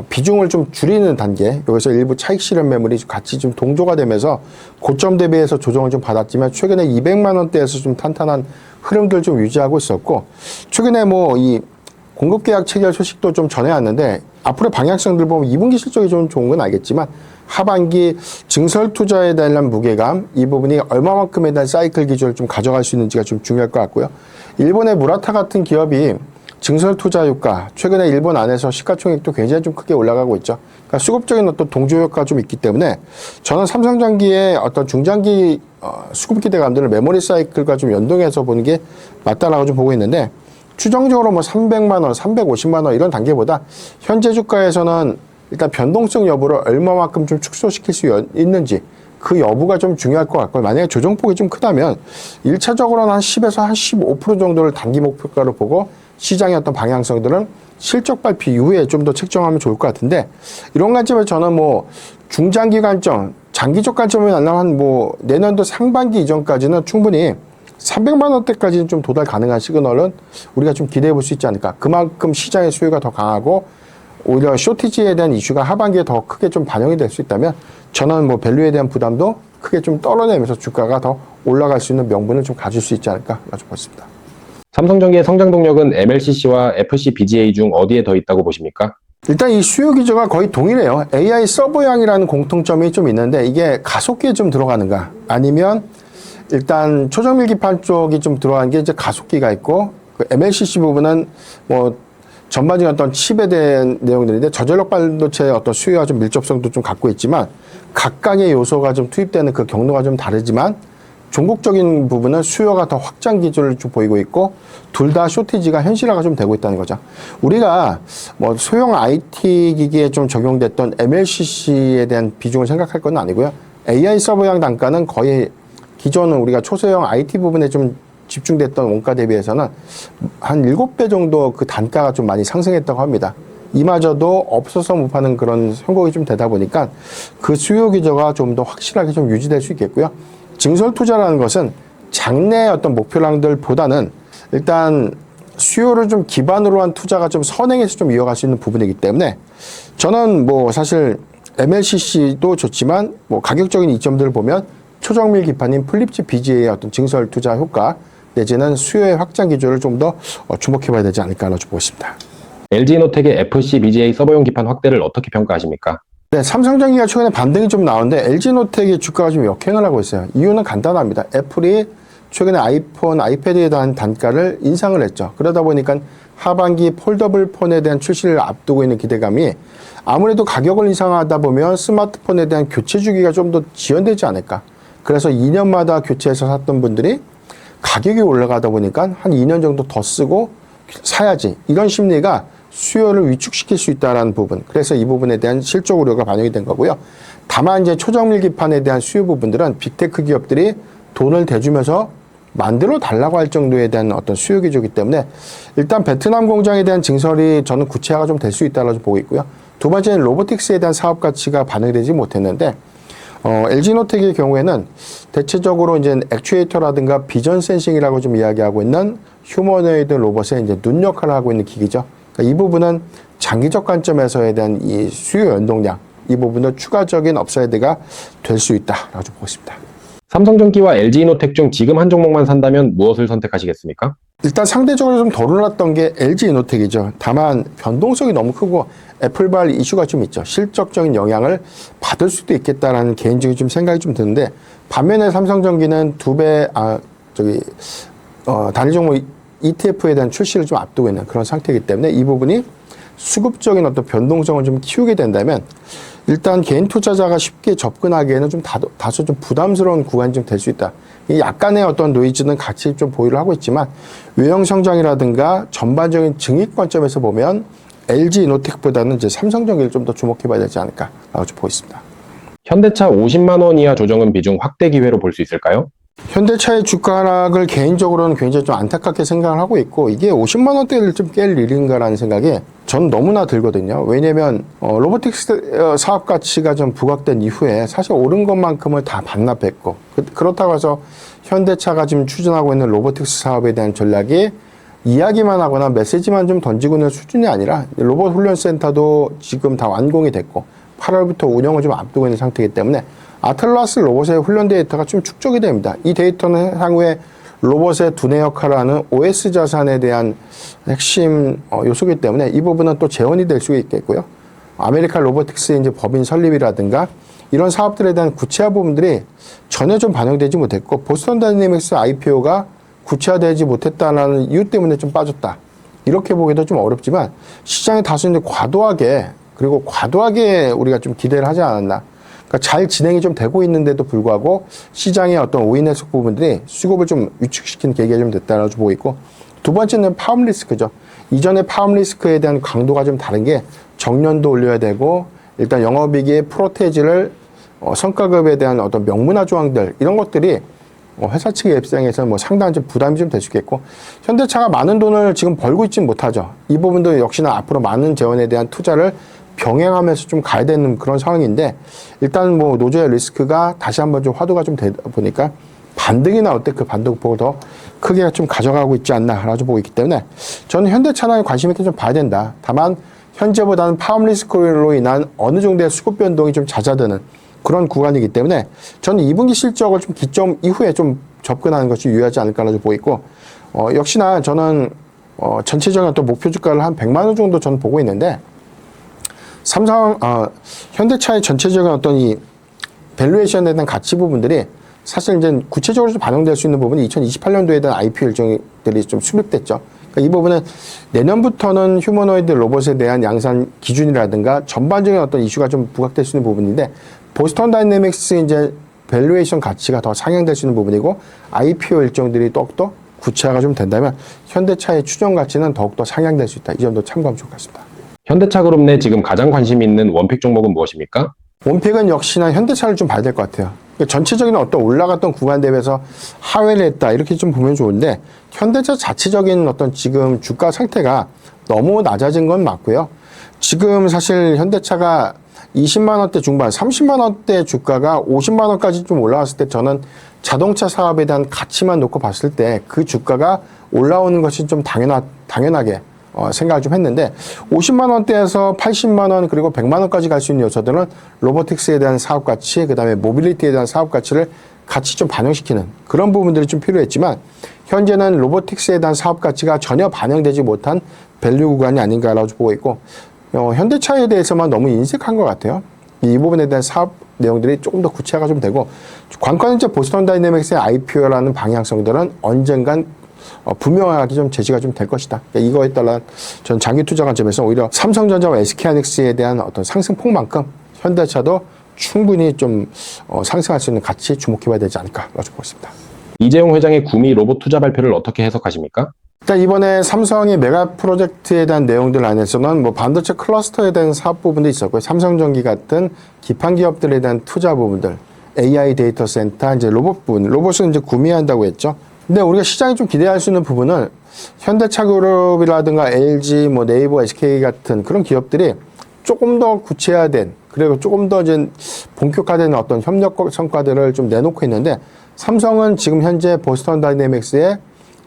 비중을 좀 줄이는 단계, 여기서 일부 차익 실현 매물이 같이 좀 동조가 되면서 고점 대비해서 조정을 좀 받았지만, 최근에 200만 원대에서 좀 탄탄한 흐름들 좀 유지하고 있었고, 최근에 뭐 이 공급 계약 체결 소식도 좀 전해왔는데, 앞으로 방향성들 보면 2분기 실적이 좀 좋은 건 알겠지만 하반기 증설 투자에 대한 무게감, 이 부분이 얼마만큼에 대한 사이클 기조를 좀 가져갈 수 있는지가 좀 중요할 것 같고요. 일본의 무라타 같은 기업이 증설 투자 효과, 최근에 일본 안에서 시가총액도 굉장히 좀 크게 올라가고 있죠. 그러니까 수급적인 어떤 동조 효과가 좀 있기 때문에 저는 삼성전기의 어떤 중장기 수급 기대감들을 메모리 사이클과 좀 연동해서 보는 게 맞다라고 좀 보고 있는데, 추정적으로 뭐 300만 원, 350만 원 이런 단계보다 현재 주가에서는 일단 변동성 여부를 얼마만큼 좀 축소시킬 수 있는지, 그 여부가 좀 중요할 것 같고요. 만약에 조정폭이 좀 크다면 1차적으로는 한 10에서 한 15% 정도를 단기 목표가로 보고 시장의 어떤 방향성들은 실적 발표 이후에 좀 더 책정하면 좋을 것 같은데, 이런 관점에서 저는 뭐 중장기 관점, 장기적 관점이 아니라면 뭐 내년도 상반기 이전까지는 충분히 300만 원대까지는 좀 도달 가능한 시그널은 우리가 좀 기대해 볼 수 있지 않을까. 그만큼 시장의 수요가 더 강하고 오히려 쇼티지에 대한 이슈가 하반기에 더 크게 좀 반영이 될 수 있다면, 저는 뭐 밸류에 대한 부담도 크게 좀 떨어내면서 주가가 더 올라갈 수 있는 명분을 좀 가질 수 있지 않을까라고 보습니다. 삼성전기의 성장 동력은 MLCC와 FC-BGA 중 어디에 더 있다고 보십니까? 일단 이 수요 기조가 거의 동일해요. AI 서버형이라는 공통점이 좀 있는데, 이게 가속기에 좀 들어가는가, 아니면 일단 초정밀기판 쪽이 좀 들어간 게 이제 가속기가 있고, 그 MLCC 부분은 뭐 전반적인 어떤 칩에 대한 내용들인데, 저전력 반도체의 어떤 수요와 좀 밀접성도 좀 갖고 있지만 각각의 요소가 좀 투입되는 그 경로가 좀 다르지만 종국적인 부분은 수요가 더 확장 기조를 좀 보이고 있고, 둘 다 쇼티지가 현실화가 좀 되고 있다는 거죠. 우리가 뭐 소형 IT 기기에 좀 적용됐던 MLCC에 대한 비중을 생각할 건 아니고요. AI 서버형 단가는 거의 기존은 우리가 초소형 IT 부분에 좀 집중됐던 원가 대비해서는 한 7배 정도 그 단가가 좀 많이 상승했다고 합니다. 이마저도 없어서 못 파는 그런 형국이 좀 되다 보니까 그 수요 기조가 좀 더 확실하게 좀 유지될 수 있겠고요. 증설 투자라는 것은 장래 어떤 목표량들보다는 일단 수요를 좀 기반으로 한 투자가 좀 선행해서 좀 이어갈 수 있는 부분이기 때문에, 저는 뭐 사실 MLCC도 좋지만 뭐 가격적인 이점들을 보면 초정밀 기판인 플립칩 BGA의 어떤 증설 투자 효과 내지는 수요의 확장 기조를 좀 더 주목해봐야 되지 않을까라고 보고 있습니다. LG노텍의 FC-BGA 서버용 기판 확대를 어떻게 평가하십니까? 네, 삼성전기가 최근에 반등이 좀 나오는데 LG노텍의 주가가 좀 역행을 하고 있어요. 이유는 간단합니다. 애플이 최근에 아이폰, 아이패드에 대한 단가를 인상을 했죠. 그러다 보니까 하반기 폴더블 폰에 대한 출시를 앞두고 있는 기대감이, 아무래도 가격을 인상하다 보면 스마트폰에 대한 교체 주기가 좀 더 지연되지 않을까. 그래서 2년마다 교체해서 샀던 분들이 가격이 올라가다 보니까 한 2년 정도 더 쓰고 사야지, 이런 심리가 수요를 위축시킬 수 있다는 부분. 그래서 이 부분에 대한 실적 우려가 반영이 된 거고요. 다만 이제 초정밀기판에 대한 수요 부분들은 빅테크 기업들이 돈을 대주면서 만들어 달라고 할 정도에 대한 어떤 수요 기조이기 때문에 일단 베트남 공장에 대한 증설이 저는 구체화가 좀 될 수 있다고 보고 있고요. 두 번째는 로보틱스에 대한 사업 가치가 반영되지 못했는데 LG노텍의 경우에는 대체적으로 이제 액추에이터라든가 비전 센싱이라고 좀 이야기하고 있는 휴머노이드 로봇의 이제 눈 역할을 하고 있는 기기죠. 그러니까 이 부분은 장기적 관점에서에 대한 이 수요 연동량, 이 부분도 추가적인 업사이드가 될 수 있다라고 좀 보고 있습니다. 삼성전기와 LG이노텍 중 지금 한 종목만 산다면 무엇을 선택하시겠습니까? 일단 상대적으로 좀 덜 올랐던 게 LG이노텍이죠. 다만 변동성이 너무 크고 애플발 이슈가 좀 있죠. 실적적인 영향을 받을 수도 있겠다라는 개인적인 좀 생각이 좀 드는데 반면에 삼성전기는 단일 종목 ETF에 대한 출시를 좀 앞두고 있는 그런 상태이기 때문에 이 부분이 수급적인 어떤 변동성을 좀 키우게 된다면 일단 개인 투자자가 쉽게 접근하기에는 좀 다소 좀 부담스러운 구간이 좀 될 수 있다. 이 약간의 어떤 노이즈는 같이 좀 보유를 하고 있지만 외형 성장이라든가 전반적인 증익 관점에서 보면 LG이노텍보다는 이제 삼성전기를 좀 더 주목해봐야 되지 않을까라고 좀 보고 있습니다. 현대차 50만 원 이하 조정은 비중 확대 기회로 볼 수 있을까요? 현대차의 주가 하락을 개인적으로는 굉장히 좀 안타깝게 생각을 하고 있고 이게 50만 원대를 좀 깰 일인가라는 생각이 전 너무나 들거든요. 왜냐면 로보틱스 사업 가치가 좀 부각된 이후에 사실 오른 것만큼을 다 반납했고 그렇다고 해서 현대차가 지금 추진하고 있는 로보틱스 사업에 대한 전략이 이야기만 하거나 메시지만 좀 던지고 있는 수준이 아니라 로봇 훈련센터도 지금 다 완공이 됐고 8월부터 운영을 좀 앞두고 있는 상태이기 때문에 아틀라스 로봇의 훈련 데이터가 좀 축적이 됩니다. 이 데이터는 향후에 로봇의 두뇌 역할을 하는 OS 자산에 대한 핵심 요소이기 때문에 이 부분은 또 재원이 될 수 있겠고요. 아메리칸 로보틱스의 이제 법인 설립이라든가 이런 사업들에 대한 구체화 부분들이 전혀 좀 반영되지 못했고 보스턴 다이내믹스 IPO가 구체화되지 못했다는 이유 때문에 좀 빠졌다. 이렇게 보기도 좀 어렵지만 시장에 다소 이제 과도하게 우리가 좀 기대를 하지 않았나. 그러니까 잘 진행이 좀 되고 있는데도 불구하고 시장의 어떤 오인 해석 부분들이 수급을 좀 위축시키는 계기가 좀 됐다고 보고 있고 두 번째는 파업 리스크죠. 이전에 파업 리스크에 대한 강도가 좀 다른 게 정년도 올려야 되고 일단 영업이익의 프로테이지를 성과급에 대한 어떤 명문화 조항들 이런 것들이 회사 측의 입장에서 상당한 좀 부담이 좀 될 수 있겠고 현대차가 많은 돈을 지금 벌고 있지는 못하죠. 이 부분도 역시나 앞으로 많은 재원에 대한 투자를 병행하면서 좀 가야 되는 그런 상황인데 일단 노조의 리스크가 다시 한번 좀 화두가 좀 되다 보니까 반등이 나올 때 그 반등폭을 더 크게 좀 가져가고 있지 않나라고 보고 있기 때문에 저는 현대차는 관심 있게 좀 봐야 된다. 다만 현재보다는 파업 리스크로 인한 어느 정도의 수급 변동이 좀 잦아드는 그런 구간이기 때문에 저는 2분기 실적을 좀 기점 이후에 좀 접근하는 것이 유효하지 않을까라고 보고 있고 역시나 저는 전체적인 어떤 목표 주가를 한 100만 원 정도 저는 보고 있는데 현대차의 전체적인 어떤 이 밸류에이션에 대한 가치 부분들이 사실 이제 구체적으로 좀 반영될 수 있는 부분이 2028년도에 대한 IPO 일정들이 좀 수립됐죠. 그러니까 이 부분은 내년부터는 휴머노이드 로봇에 대한 양산 기준이라든가 전반적인 어떤 이슈가 좀 부각될 수 있는 부분인데 보스턴 다이내믹스 이제 밸류에이션 가치가 더 상향될 수 있는 부분이고 IPO 일정들이 더욱더 구체화가 좀 된다면 현대차의 추정 가치는 더욱더 상향될 수 있다. 이 점도 참고하면 좋을 것 같습니다. 현대차 그룹 내 지금 가장 관심 있는 원픽 종목은 무엇입니까? 원픽은 역시나 현대차를 좀 봐야 될 것 같아요. 그러니까 전체적인 어떤 올라갔던 구간 대비해서 하회를 했다 이렇게 좀 보면 좋은데 현대차 자체적인 어떤 지금 주가 상태가 너무 낮아진 건 맞고요. 지금 사실 현대차가 20만 원대 중반, 30만 원대 주가가 50만 원까지 좀 올라왔을 때 저는 자동차 사업에 대한 가치만 놓고 봤을 때 그 주가가 올라오는 것이 좀 당연하게 생각을 좀 했는데 50만 원대에서 80만 원 그리고 100만 원까지 갈 수 있는 요소들은 로보틱스에 대한 사업 가치, 그다음에 모빌리티에 대한 사업 가치를 같이 좀 반영시키는 그런 부분들이 좀 필요했지만 현재는 로보틱스에 대한 사업 가치가 전혀 반영되지 못한 밸류 구간이 아닌가라고 보고 있고 현대차에 대해서만 너무 인색한 것 같아요. 이 부분에 대한 사업 내용들이 조금 더 구체화가 좀 되고 관건은 이제 보스턴 다이내믹스의 IPO라는 방향성들은 언젠간 분명하게 좀 제시가 좀 될 것이다. 이거에 따라 전 장기 투자 관점에서 오히려 삼성전자와 SK하이닉스에 대한 어떤 상승폭만큼 현대차도 충분히 좀 상승할 수 있는 가치 주목해봐야 되지 않을까라고 보고 있습니다. 이재용 회장의 구미 로봇 투자 발표를 어떻게 해석하십니까? 일단 이번에 삼성의 메가 프로젝트에 대한 내용들 안에서는 뭐 반도체 클러스터에 대한 사업 부분도 있었고요. 삼성전기 같은 기판 기업들에 대한 투자 부분들, AI 데이터 센터, 이제 로봇 부분, 로봇은 이제 구매한다고 했죠. 근데 우리가 시장이 좀 기대할 수 있는 부분은 현대차그룹이라든가 LG, 뭐 네이버, SK 같은 그런 기업들이 조금 더 구체화된, 그리고 조금 더 이제 본격화된 어떤 협력 성과들을 좀 내놓고 있는데, 삼성은 지금 현재 보스턴 다이내믹스의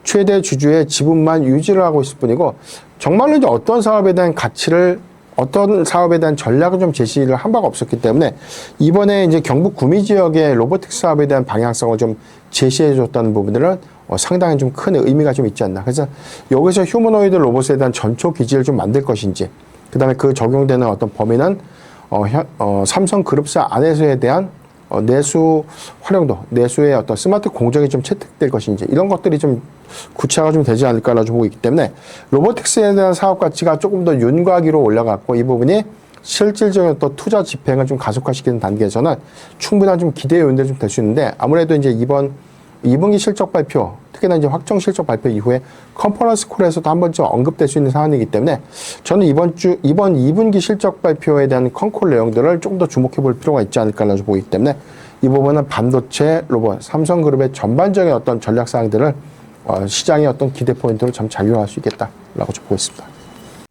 최대 주주의 지분만 유지를 하고 있을 뿐이고, 정말로 이제 어떤 사업에 대한 가치를, 어떤 사업에 대한 전략을 좀 제시를 한 바가 없었기 때문에, 이번에 이제 경북 구미 지역의 로보틱스 사업에 대한 방향성을 좀 제시해 줬다는 부분들은 상당히 좀 큰 의미가 좀 있지 않나. 그래서 여기서 휴머노이드 로봇에 대한 전초 기지를 좀 만들 것인지, 그 다음에 그 적용되는 어떤 범위는 삼성 그룹사 안에서에 대한 내수 활용도, 내수의 어떤 스마트 공정이 좀 채택될 것인지, 이런 것들이 좀 구체화가 좀 되지 않을까라고 보고 있기 때문에, 로보틱스에 대한 사업 가치가 조금 더 윤곽위로 올라갔고, 이 부분이 실질적인 어떤 투자 집행을 좀 가속화시키는 단계에서는 충분한 좀 기대 요인들이 좀 될 수 있는데, 아무래도 이제 이번 2분기 실적 발표, 특히나 이제 확정 실적 발표 이후에 컨퍼런스 콜에서도 한 번쯤 언급될 수 있는 사안이기 때문에, 저는 이번 2분기 실적 발표에 대한 컨콜 내용들을 조금 더 주목해 볼 필요가 있지 않을까라고 보기 때문에, 이 부분은 반도체, 로봇, 삼성그룹의 전반적인 어떤 전략 사항들을 시장의 어떤 기대 포인트로 참 작용할 수 있겠다라고 보고 있습니다.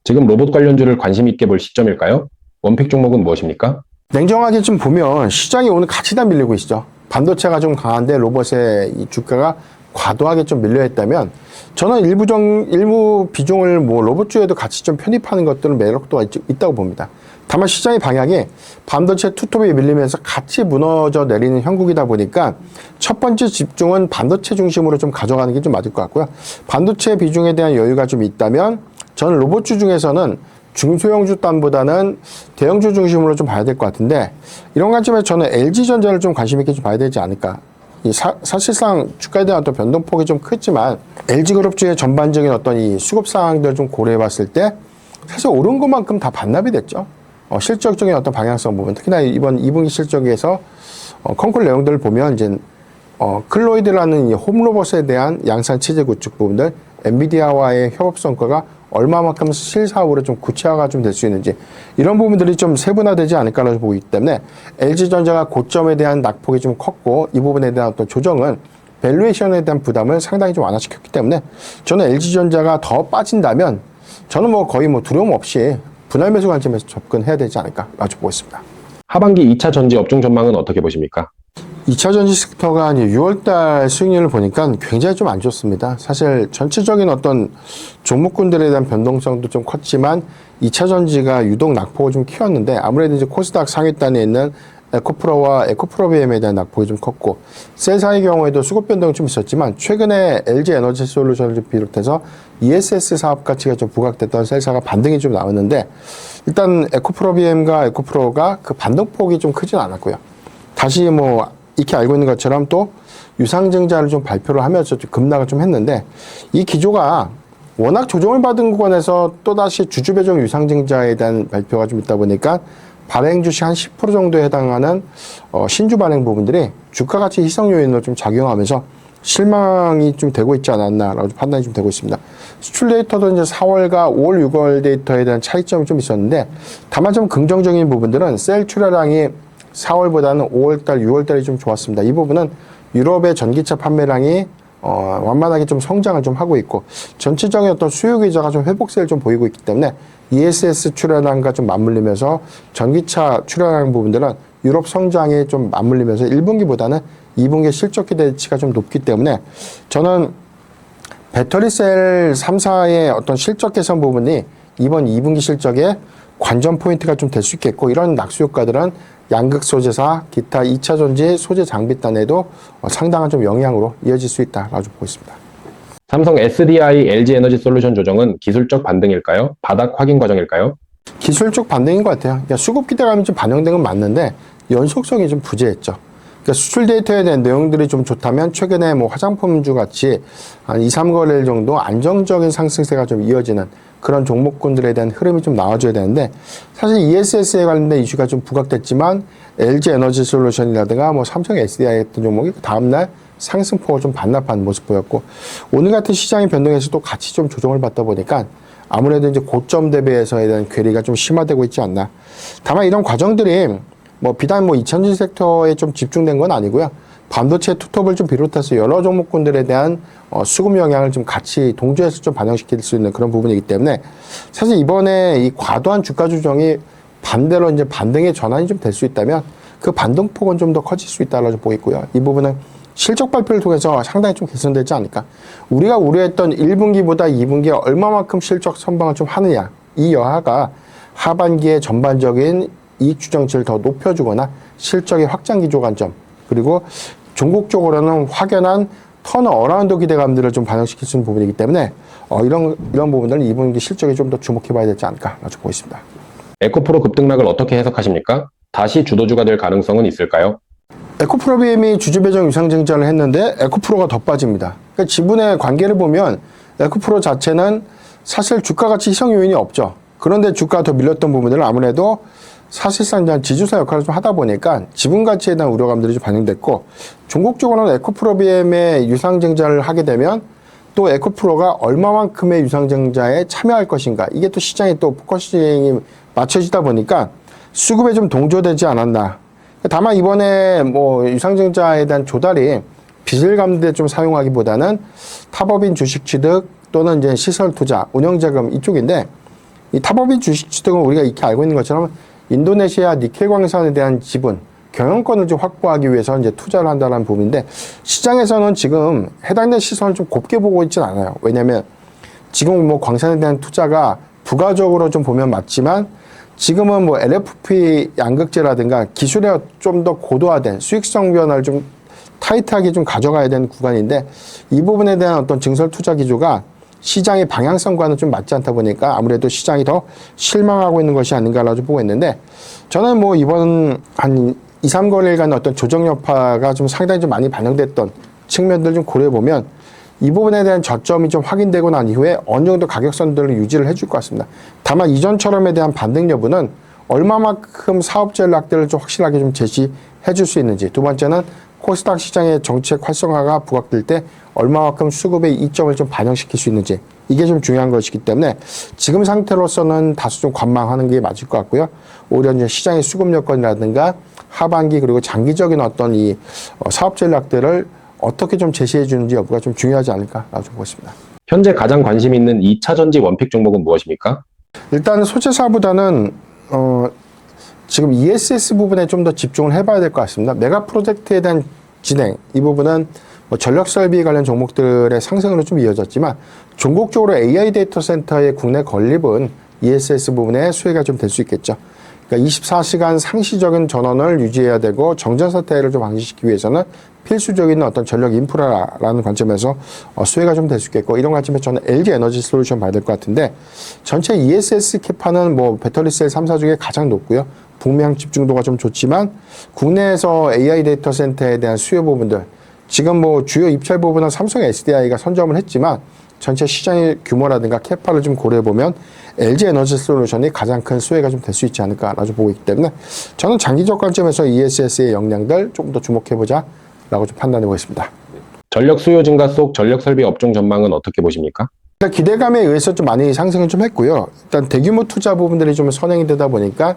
지금 로봇 관련주를 관심 있게 볼 시점일까요? 원픽 종목은 무엇입니까? 냉정하게 좀 보면 시장이 오늘 같이 다 밀리고 있죠. 반도체가 좀 강한데 로봇의 이 주가가 과도하게 좀 밀려있다면, 저는 일부 비중을 뭐 로봇주에도 같이 좀 편입하는 것들은 매력도 있다고 봅니다. 다만 시장의 방향이 반도체 투톱이 밀리면서 같이 무너져 내리는 형국이다 보니까 첫 번째 집중은 반도체 중심으로 좀 가져가는 게 좀 맞을 것 같고요. 반도체 비중에 대한 여유가 좀 있다면, 저는 로봇주 중에서는 중소형주 단보다는 대형주 중심으로 좀 봐야 될 것 같은데, 이런 관점에서 저는 LG전자를 좀 관심 있게 좀 봐야 되지 않을까. 사실상 주가에 대한 어떤 변동폭이 좀 크지만, LG그룹주의 전반적인 어떤 이 수급 상황들을 좀 고려해 봤을 때, 사실 오른 것만큼 다 반납이 됐죠. 실적적인 어떤 방향성 부분, 특히나 이번 2분기 실적에서 컨콜 내용들을 보면, 이제 클로이드라는 이 홈로봇에 대한 양산 체제 구축 부분들, 엔비디아와의 협업 성과가 얼마만큼 실사업으로 좀 구체화가 좀 될 수 있는지, 이런 부분들이 좀 세분화되지 않을까라고 보기 때문에, LG전자가 고점에 대한 낙폭이 좀 컸고, 이 부분에 대한 어떤 조정은 밸류에이션에 대한 부담을 상당히 좀 완화시켰기 때문에, 저는 LG전자가 더 빠진다면, 저는 뭐 거의 뭐 두려움 없이 분할 매수 관점에서 접근해야 되지 않을까라고 보고 있습니다. 하반기 2차 전지 업종 전망은 어떻게 보십니까? 2차 전지 섹터가 6월달 수익률을 보니까 굉장히 좀 안 좋습니다. 사실 전체적인 어떤 종목군들에 대한 변동성도 좀 컸지만 2차 전지가 유독 낙폭을 좀 키웠는데, 아무래도 이제 코스닥 상위단에 있는 에코프로와 에코프로비엠에 대한 낙폭이 좀 컸고, 셀사의 경우에도 수급 변동이 좀 있었지만, 최근에 LG 에너지 솔루션을 비롯해서 ESS 사업 가치가 좀 부각됐던 셀사가 반등이 좀 나왔는데, 일단 에코프로비엠과 에코프로가 그 반등폭이 좀 크진 않았고요. 다시 뭐 익히 알고 있는 것처럼 또 유상증자를 좀 발표를 하면서 좀 급락을 좀 했는데, 이 기조가 워낙 조정을 받은 구간에서 또다시 주주 배정 유상증자에 대한 발표가 좀 있다 보니까, 발행 주식 한 10% 정도에 해당하는 신주 발행 부분들이 주가 가치 희석 요인으로 좀 작용하면서 실망이 좀 되고 있지 않았나라고 판단이 좀 되고 있습니다. 수출 데이터도 이제 4월과 5월, 6월 데이터에 대한 차이점이 좀 있었는데, 다만 좀 긍정적인 부분들은 셀 출하량이 4월보다는 5월달, 6월달이 좀 좋았습니다. 이 부분은 유럽의 전기차 판매량이 완만하게 좀 성장을 좀 하고 있고, 전체적인 어떤 수요 기저가 좀 회복세를 좀 보이고 있기 때문에 ESS 출하량과 좀 맞물리면서 전기차 출하량 부분들은 유럽 성장에 좀 맞물리면서 1분기보다는 2분기 실적 기대치가 좀 높기 때문에, 저는 배터리셀 3사의 어떤 실적 개선 부분이 이번 2분기 실적에 관전 포인트가 좀 될 수 있겠고, 이런 낙수 효과들은 양극 소재사, 기타 2차 전지 소재 장비단에도 상당한 좀 영향으로 이어질 수 있다라고 보고 있습니다. 삼성 SDI LG 에너지 솔루션 조정은 기술적 반등일까요? 바닥 확인 과정일까요? 기술적 반등인 것 같아요. 그러니까 수급 기대감이 좀 반영된 건 맞는데 연속성이 좀 부재했죠. 그러니까 수출 데이터에 대한 내용들이 좀 좋다면, 최근에 뭐 화장품주 같이 한 2, 3거래일 정도 안정적인 상승세가 좀 이어지는 그런 종목군들에 대한 흐름이 좀 나와줘야 되는데, 사실 ESS에 관련된 이슈가 좀 부각됐지만 LG 에너지 솔루션이라든가 뭐 삼성 SDI 같은 종목이 다음날 상승폭을 좀 반납한 모습 보였고, 오늘 같은 시장의 변동에서도 같이 좀 조정을 받다 보니까 아무래도 이제 고점 대비해서에 대한 괴리가 좀 심화되고 있지 않나. 다만 이런 과정들이 뭐 비단 뭐 2000지 섹터에 좀 집중된 건 아니고요. 반도체 투톱을 좀 비롯해서 여러 종목군들에 대한 수급 영향을 좀 같이 동조해서 좀 반영시킬 수 있는 그런 부분이기 때문에 사실 이번에 이 과도한 주가 조정이 반대로 이제 반등의 전환이 좀 될 수 있다면 그 반등폭은 좀 더 커질 수 있다고 보겠고요. 이 부분은 실적 발표를 통해서 상당히 좀 개선되지 않을까. 우리가 우려했던 1분기보다 2분기에 얼마만큼 실적 선방을 좀 하느냐. 이 여하가 하반기에 전반적인 이익 추정치를 더 높여주거나 실적의 확장 기조 관점, 그리고 종국적으로는 확연한 턴어라운드 기대감들을 좀 반영시킬 수 있는 부분이기 때문에 이런 부분들은 2분기 실적에 좀 더 주목해봐야 되지 않을까 보고 있습니다. 에코프로 급등락을 어떻게 해석하십니까? 다시 주도주가 될 가능성은 있을까요? 에코프로비엠이 주주 배정 유상증자를 했는데 에코프로가 더 빠집니다. 그러니까 지분의 관계를 보면 에코프로 자체는 사실 주가 가치 희석 요인이 없죠. 그런데 주가가 더 밀렸던 부분들은 아무래도 사실상 지주사 역할을 좀 하다 보니까 지분 가치에 대한 우려감들이 좀 반영됐고, 종국적으로는 에코프로비엠의 유상증자를 하게 되면 또 에코프로가 얼마만큼의 유상증자에 참여할 것인가, 이게 또 시장에 또 포커싱이 맞춰지다 보니까 수급에 좀 동조되지 않았나. 다만 이번에 뭐 유상증자에 대한 조달이 빚을 갚는 데 좀 사용하기보다는 타법인 주식 취득 또는 이제 시설 투자, 운영자금 이쪽인데, 이 타법인 주식 취득은 우리가 이렇게 알고 있는 것처럼 인도네시아 니켈 광산에 대한 지분, 경영권을 좀 확보하기 위해서 이제 투자를 한다는 부분인데, 시장에서는 지금 해당된 시선을 좀 곱게 보고 있지는 않아요. 왜냐면 지금 뭐 광산에 대한 투자가 부가적으로 좀 보면 맞지만, 지금은 뭐 LFP 양극재라든가 기술에 좀 더 고도화된 수익성 변화를 좀 타이트하게 좀 가져가야 되는 구간인데, 이 부분에 대한 어떤 증설 투자 기조가 시장의 방향성과는 좀 맞지 않다 보니까 아무래도 시장이 더 실망하고 있는 것이 아닌가라고 보고 있는데, 저는 뭐 이번 한 2, 3거래일간 어떤 조정 여파가 좀 상당히 좀 많이 반영됐던 측면들 좀 고려해보면 이 부분에 대한 저점이 좀 확인되고 난 이후에 어느 정도 가격선들을 유지를 해줄 것 같습니다. 다만 이전처럼에 대한 반등 여부는 얼마만큼 사업 전략들을 좀 확실하게 좀 제시해 줄 수 있는지, 두 번째는 코스닥 시장의 정책 활성화가 부각될 때 얼마만큼 수급의 이점을 좀 반영시킬 수 있는지, 이게 좀 중요한 것이기 때문에 지금 상태로서는 다소 좀 관망하는 게 맞을 것 같고요. 오히려 이제 시장의 수급 여건이라든가 하반기 그리고 장기적인 어떤 이 사업 전략들을 어떻게 좀 제시해 주는지 여부가 좀 중요하지 않을까라고 보고 있습니다. 현재 가장 관심 있는 2차 전지 원픽 종목은 무엇입니까? 일단 소재사보다는 지금 ESS 부분에 좀 더 집중을 해봐야 될 것 같습니다. 메가 프로젝트에 대한 진행, 이 부분은 뭐 전력 설비 관련 종목들의 상승으로 좀 이어졌지만, 종국적으로 AI 데이터 센터의 국내 건립은 ESS 부분에 수혜가 좀 될 수 있겠죠. 그러니까 24시간 상시적인 전원을 유지해야 되고 정전 사태를 좀 방지시키기 위해서는 필수적인 어떤 전력 인프라라는 관점에서 수혜가 좀 될 수 있겠고, 이런 관점에서 저는 LG 에너지 솔루션 봐야 될 것 같은데, 전체 ESS 캐파는 뭐 배터리셀 3사 중에 가장 높고요. 북미향 집중도가 좀 좋지만 국내에서 AI 데이터 센터에 대한 수요 부분들, 지금 뭐 주요 입찰 부분은 삼성 SDI가 선점을 했지만 전체 시장의 규모라든가 캐파를 좀 고려해보면 LG 에너지 솔루션이 가장 큰 수혜가 좀 될 수 있지 않을까라고 보고 있기 때문에 저는 장기적 관점에서 ESS의 역량들 조금 더 주목해보자 라고 좀 판단해 보겠습니다. 전력 수요 증가 속 전력 설비 업종 전망은 어떻게 보십니까? 일단 기대감에 의해서 좀 많이 상승을 좀 했고요. 일단 대규모 투자 부분들이 좀 선행이 되다 보니까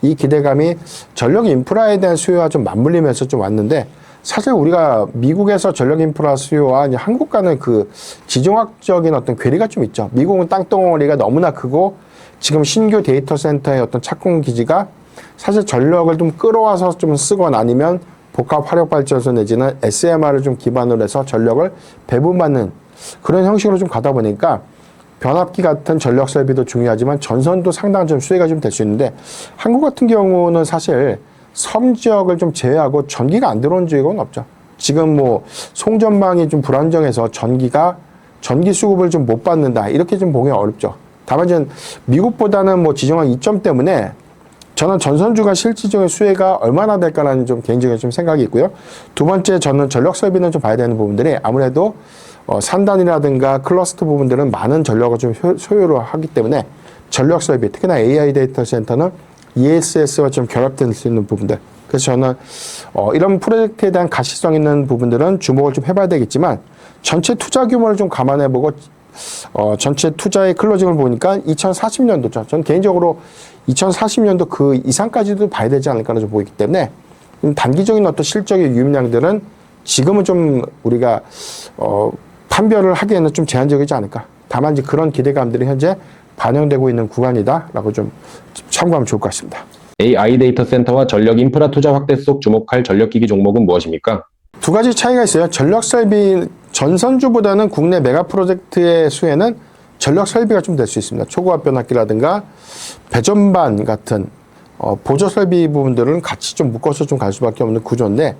이 기대감이 전력 인프라에 대한 수요와 좀 맞물리면서 좀 왔는데, 사실 우리가 미국에서 전력 인프라 수요와 이제 한국과는 그 지정학적인 어떤 괴리가 좀 있죠. 미국은 땅덩어리가 너무나 크고 지금 신규 데이터 센터의 어떤 착공 기지가 사실 전력을 좀 끌어와서 좀 쓰거나 아니면 복합 화력 발전소 내지는 SMR을 좀 기반으로 해서 전력을 배분받는 그런 형식으로 좀 가다 보니까 변압기 같은 전력 설비도 중요하지만 전선도 상당한 좀 수혜가 좀 될 수 있는데, 한국 같은 경우는 사실 섬 지역을 좀 제외하고 전기가 안 들어온 지역은 없죠. 지금 뭐 송전망이 좀 불안정해서 전기 수급을 좀 못 받는다, 이렇게 좀 보기 어렵죠. 다만 이제 미국보다는 뭐 지정학 이점 때문에 저는 전선주가 실질적인 수혜가 얼마나 될까라는 좀 개인적인 좀 생각이 있고요. 두 번째, 저는 전력 설비는 좀 봐야 되는 부분들이 아무래도 산단이라든가 클러스터 부분들은 많은 전력을 좀 소요를 하기 때문에 전력 설비, 특히나 AI 데이터 센터는 ESS와 좀 결합될 수 있는 부분들, 그래서 저는 이런 프로젝트에 대한 가시성 있는 부분들은 주목을 좀 해봐야 되겠지만 전체 투자 규모를 좀 감안해보고 전체 투자의 클로징을 보니까 2040년도죠. 저는 개인적으로 2040년도 그 이상까지도 봐야 되지 않을까 좀 보이기 때문에 단기적인 어떤 실적의 유입량들은 지금은 좀 우리가 판별을 하기에는 좀 제한적이지 않을까. 다만 이제 그런 기대감들이 현재 반영되고 있는 구간이다라고 좀 참고하면 좋을 것 같습니다. AI 데이터 센터와 전력 인프라 투자 확대 속 주목할 전력기기 종목은 무엇입니까? 두 가지 차이가 있어요. 전력 설비 전선주보다는 국내 메가 프로젝트의 수혜는 전력 설비가 좀 될 수 있습니다. 초고압 변압기라든가 배전반 같은 보조 설비 부분들은 같이 좀 묶어서 좀 갈 수밖에 없는 구조인데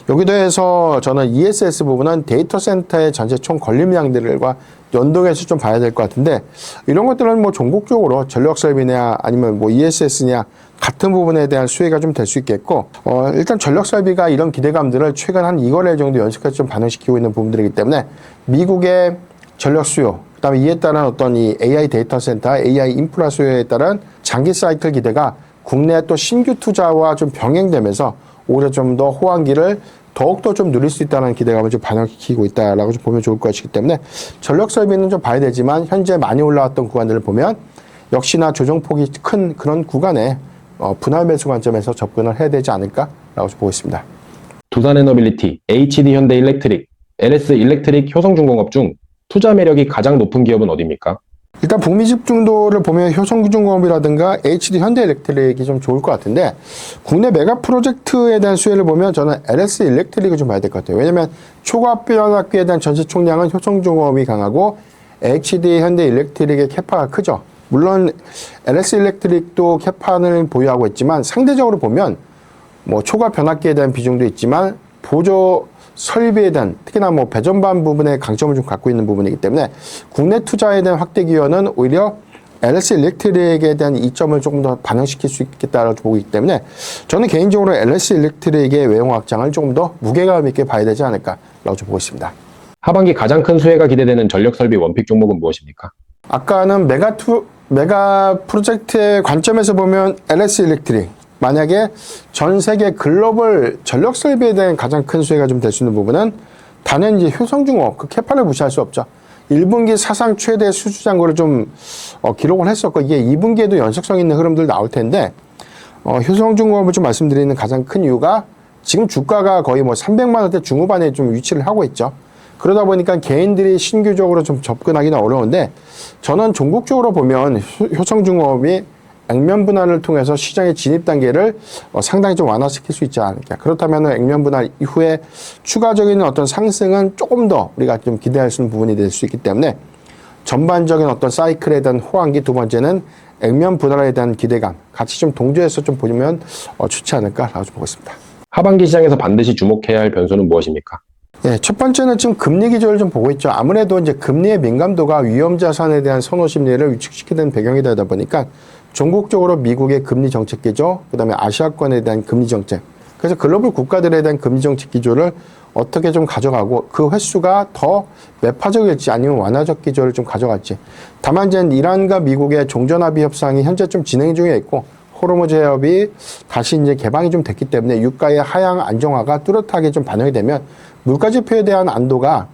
여기 더해서 저는 ESS 부분은 데이터 센터의 전체 총 걸림량들과 연동해서 좀 봐야 될 것 같은데 이런 것들은 뭐 종목적으로 전력 설비냐 아니면 뭐 ESS냐 같은 부분에 대한 수혜가 좀 될 수 있겠고 일단 전력 설비가 이런 기대감들을 최근 한 2거래 정도 연속해서 좀 반영시키고 있는 부분들이기 때문에 미국의 전력 수요 그다음에 이에 따른 어떤 이 AI 데이터 센터, AI 인프라 수요에 따른 장기 사이클 기대가 국내 또 신규 투자와 좀 병행되면서 오히려 좀 더 호황기를 더욱더 좀 누릴 수 있다는 기대감을 좀 반영시키고 있다라고 좀 보면 좋을 것이기 때문에 전력 설비는 좀 봐야 되지만 현재 많이 올라왔던 구간들을 보면 역시나 조정폭이 큰 그런 구간에 분할 매수 관점에서 접근을 해야 되지 않을까라고 좀 보고 있습니다. 두산에너빌리티, HD 현대일렉트릭, LS 일렉트릭 효성중공업 중 투자 매력이 가장 높은 기업은 어디입니까? 일단 북미 집중도를 보면 효성중공업이라든가 HD 현대일렉트릭이 좀 좋을 것 같은데 국내 메가 프로젝트에 대한 수혜를 보면 저는 LS 일렉트릭을 좀 봐야 될 것 같아요. 왜냐하면 초고압 변압기에 대한 전체 총량은 효성중공업이 강하고 HD 현대일렉트릭의 캐파가 크죠. 물론 LS 일렉트릭도 캐파를 보유하고 있지만 상대적으로 보면 뭐 초고압 변압기에 대한 비중도 있지만 보조 설비에 대한 특히나 뭐 배전반 부분에 강점을 좀 갖고 있는 부분이기 때문에 국내 투자에 대한 확대 기여는 오히려 LS 일렉트릭에 대한 이점을 조금 더 반영시킬 수 있겠다라고 보고 있기 때문에 저는 개인적으로 LS 일렉트릭의 외형 확장을 조금 더 무게감 있게 봐야 되지 않을까라고 좀 보고 있습니다. 하반기 가장 큰 수혜가 기대되는 전력 설비 원픽 종목은 무엇입니까? 아까는 메가 프로젝트의 관점에서 보면 LS 일렉트릭 만약에 전 세계 글로벌 전력 설비에 대한 가장 큰 수혜가 좀 될 수 있는 부분은 단연 이제 효성중공업 그 캐파를 무시할 수 없죠. 1분기 사상 최대 수주 잔고를 좀 기록을 했었고 이게 2분기에도 연속성 있는 흐름들 나올 텐데 효성중공업을 좀 말씀드리는 가장 큰 이유가 지금 주가가 거의 뭐 300만 원대 중후반에 좀 위치를 하고 있죠. 그러다 보니까 개인들이 신규적으로 좀 접근하기는 어려운데 저는 종국적으로 보면 효성중공업이 액면 분할을 통해서 시장의 진입 단계를 상당히 좀 완화시킬 수 있지 않을까. 그렇다면 액면 분할 이후에 추가적인 어떤 상승은 조금 더 우리가 좀 기대할 수 있는 부분이 될 수 있기 때문에 전반적인 어떤 사이클에 대한 호황기, 두 번째는 액면 분할에 대한 기대감 같이 좀 동조해서 좀 보면 좋지 않을까라고 보고 있습니다. 하반기 시장에서 반드시 주목해야 할 변수는 무엇입니까? 예, 첫 번째는 지금 금리 기조를 좀 보고 있죠. 아무래도 이제 금리의 민감도가 위험 자산에 대한 선호 심리를 위축시키는 배경이 되다 보니까 전국적으로 미국의 금리 정책 기조, 그다음에 아시아권에 대한 금리 정책. 그래서 글로벌 국가들에 대한 금리 정책 기조를 어떻게 좀 가져가고 그 횟수가 더 매파적일지 아니면 완화적 기조를 좀 가져갈지. 다만 이제 이란과 미국의 종전합의 협상이 현재 좀 진행 중에 있고 호르무즈 해협이 다시 이제 개방이 좀 됐기 때문에 유가의 하향 안정화가 뚜렷하게 좀 반영이 되면 물가 지표에 대한 안도가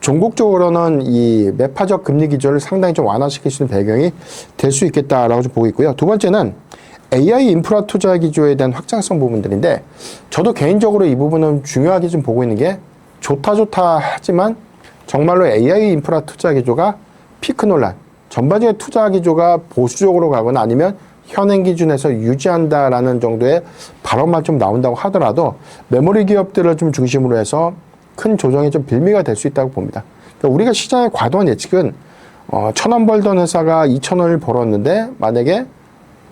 종국적으로는 이 매파적 금리 기조를 상당히 좀 완화시킬 수 있는 배경이 될 수 있겠다라고 좀 보고 있고요. 두 번째는 AI 인프라 투자 기조에 대한 확장성 부분들인데 저도 개인적으로 이 부분은 중요하게 좀 보고 있는 게 좋다 하지만 정말로 AI 인프라 투자 기조가 피크 논란, 전반적인 투자 기조가 보수적으로 가거나 아니면 현행 기준에서 유지한다라는 정도의 발언만 좀 나온다고 하더라도 메모리 기업들을 좀 중심으로 해서 큰 조정이 좀 빌미가 될 수 있다고 봅니다. 그러니까 우리가 시장의 과도한 예측은 1,000원 벌던 회사가 2,000원을 벌었는데 만약에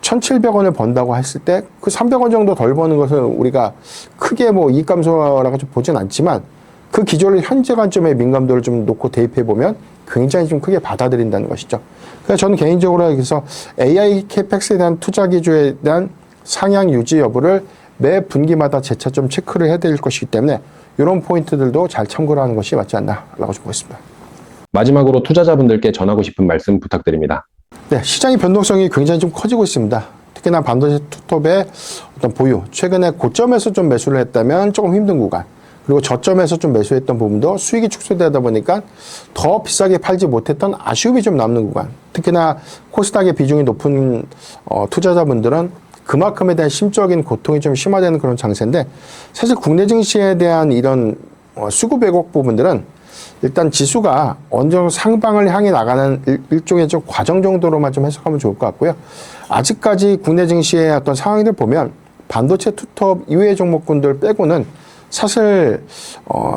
1,700원을 번다고 했을 때 그 300원 정도 덜 버는 것은 우리가 크게 뭐 이익 감소라고 좀 보진 않지만 그 기조를 현재 관점의 민감도를 좀 놓고 대입해 보면 굉장히 좀 크게 받아들인다는 것이죠. 그래서 저는 개인적으로 여기서 AI 캐펙스에 대한 투자 기조에 대한 상향 유지 여부를 매 분기마다 재차 좀 체크를 해야 될 것이기 때문에 이런 포인트들도 잘 참고를 하는 것이 맞지 않나라고 좀 보겠습니다. 마지막으로 투자자분들께 전하고 싶은 말씀 부탁드립니다. 네, 시장의 변동성이 굉장히 좀 커지고 있습니다. 특히나 반도체 투톱의 어떤 보유, 최근에 고점에서 좀 매수를 했다면 조금 힘든 구간, 그리고 저점에서 좀 매수했던 부분도 수익이 축소되다 보니까 더 비싸게 팔지 못했던 아쉬움이 좀 남는 구간, 특히나 코스닥의 비중이 높은 투자자분들은 그만큼에 대한 심적인 고통이 좀 심화되는 그런 장세인데, 사실 국내 증시에 대한 이런 수급 왜곡 부분들은 일단 지수가 어느 정도 상방을 향해 나가는 일종의 좀 과정 정도로만 좀 해석하면 좋을 것 같고요. 아직까지 국내 증시의 어떤 상황들 보면 반도체 투톱 이외의 종목군들 빼고는 사실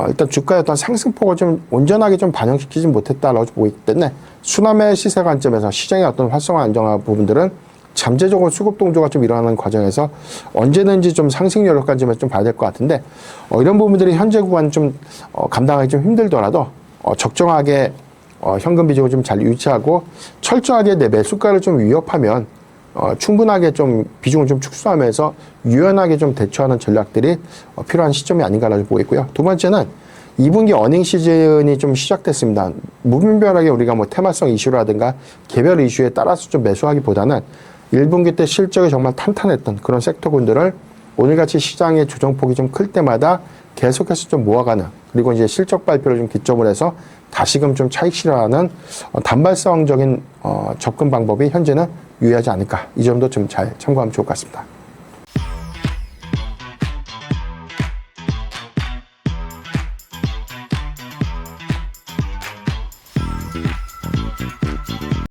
일단 주가의 어떤 상승폭을 좀 온전하게 좀 반영시키지 못했다라고 보기 때문에 수남의 시세 관점에서 시장의 어떤 활성화 안정화 부분들은 잠재적으로 수급 동조가 좀 일어나는 과정에서 언제든지 좀 상승 여력까지만 좀 봐야 될 것 같은데, 이런 부분들이 현재 구간 좀 감당하기 좀 힘들더라도 적정하게 현금 비중을 좀 잘 유지하고 철저하게 내 매수가를 좀 위협하면 충분하게 좀 비중을 좀 축소하면서 유연하게 좀 대처하는 전략들이 필요한 시점이 아닌가라고 보이고요. 두 번째는 2분기 어닝 시즌이 좀 시작됐습니다. 무분별하게 우리가 뭐 테마성 이슈라든가 개별 이슈에 따라서 좀 매수하기보다는 1분기 때 실적이 정말 탄탄했던 그런 섹터군들을 오늘같이 시장의 조정폭이 좀 클 때마다 계속해서 좀 모아가는, 그리고 이제 실적 발표를 좀 기점으로 해서 다시금 좀 차익 실현하는 단발성적인 접근 방법이 현재는 유의하지 않을까. 이 점도 좀 잘 참고하면 좋을 것 같습니다.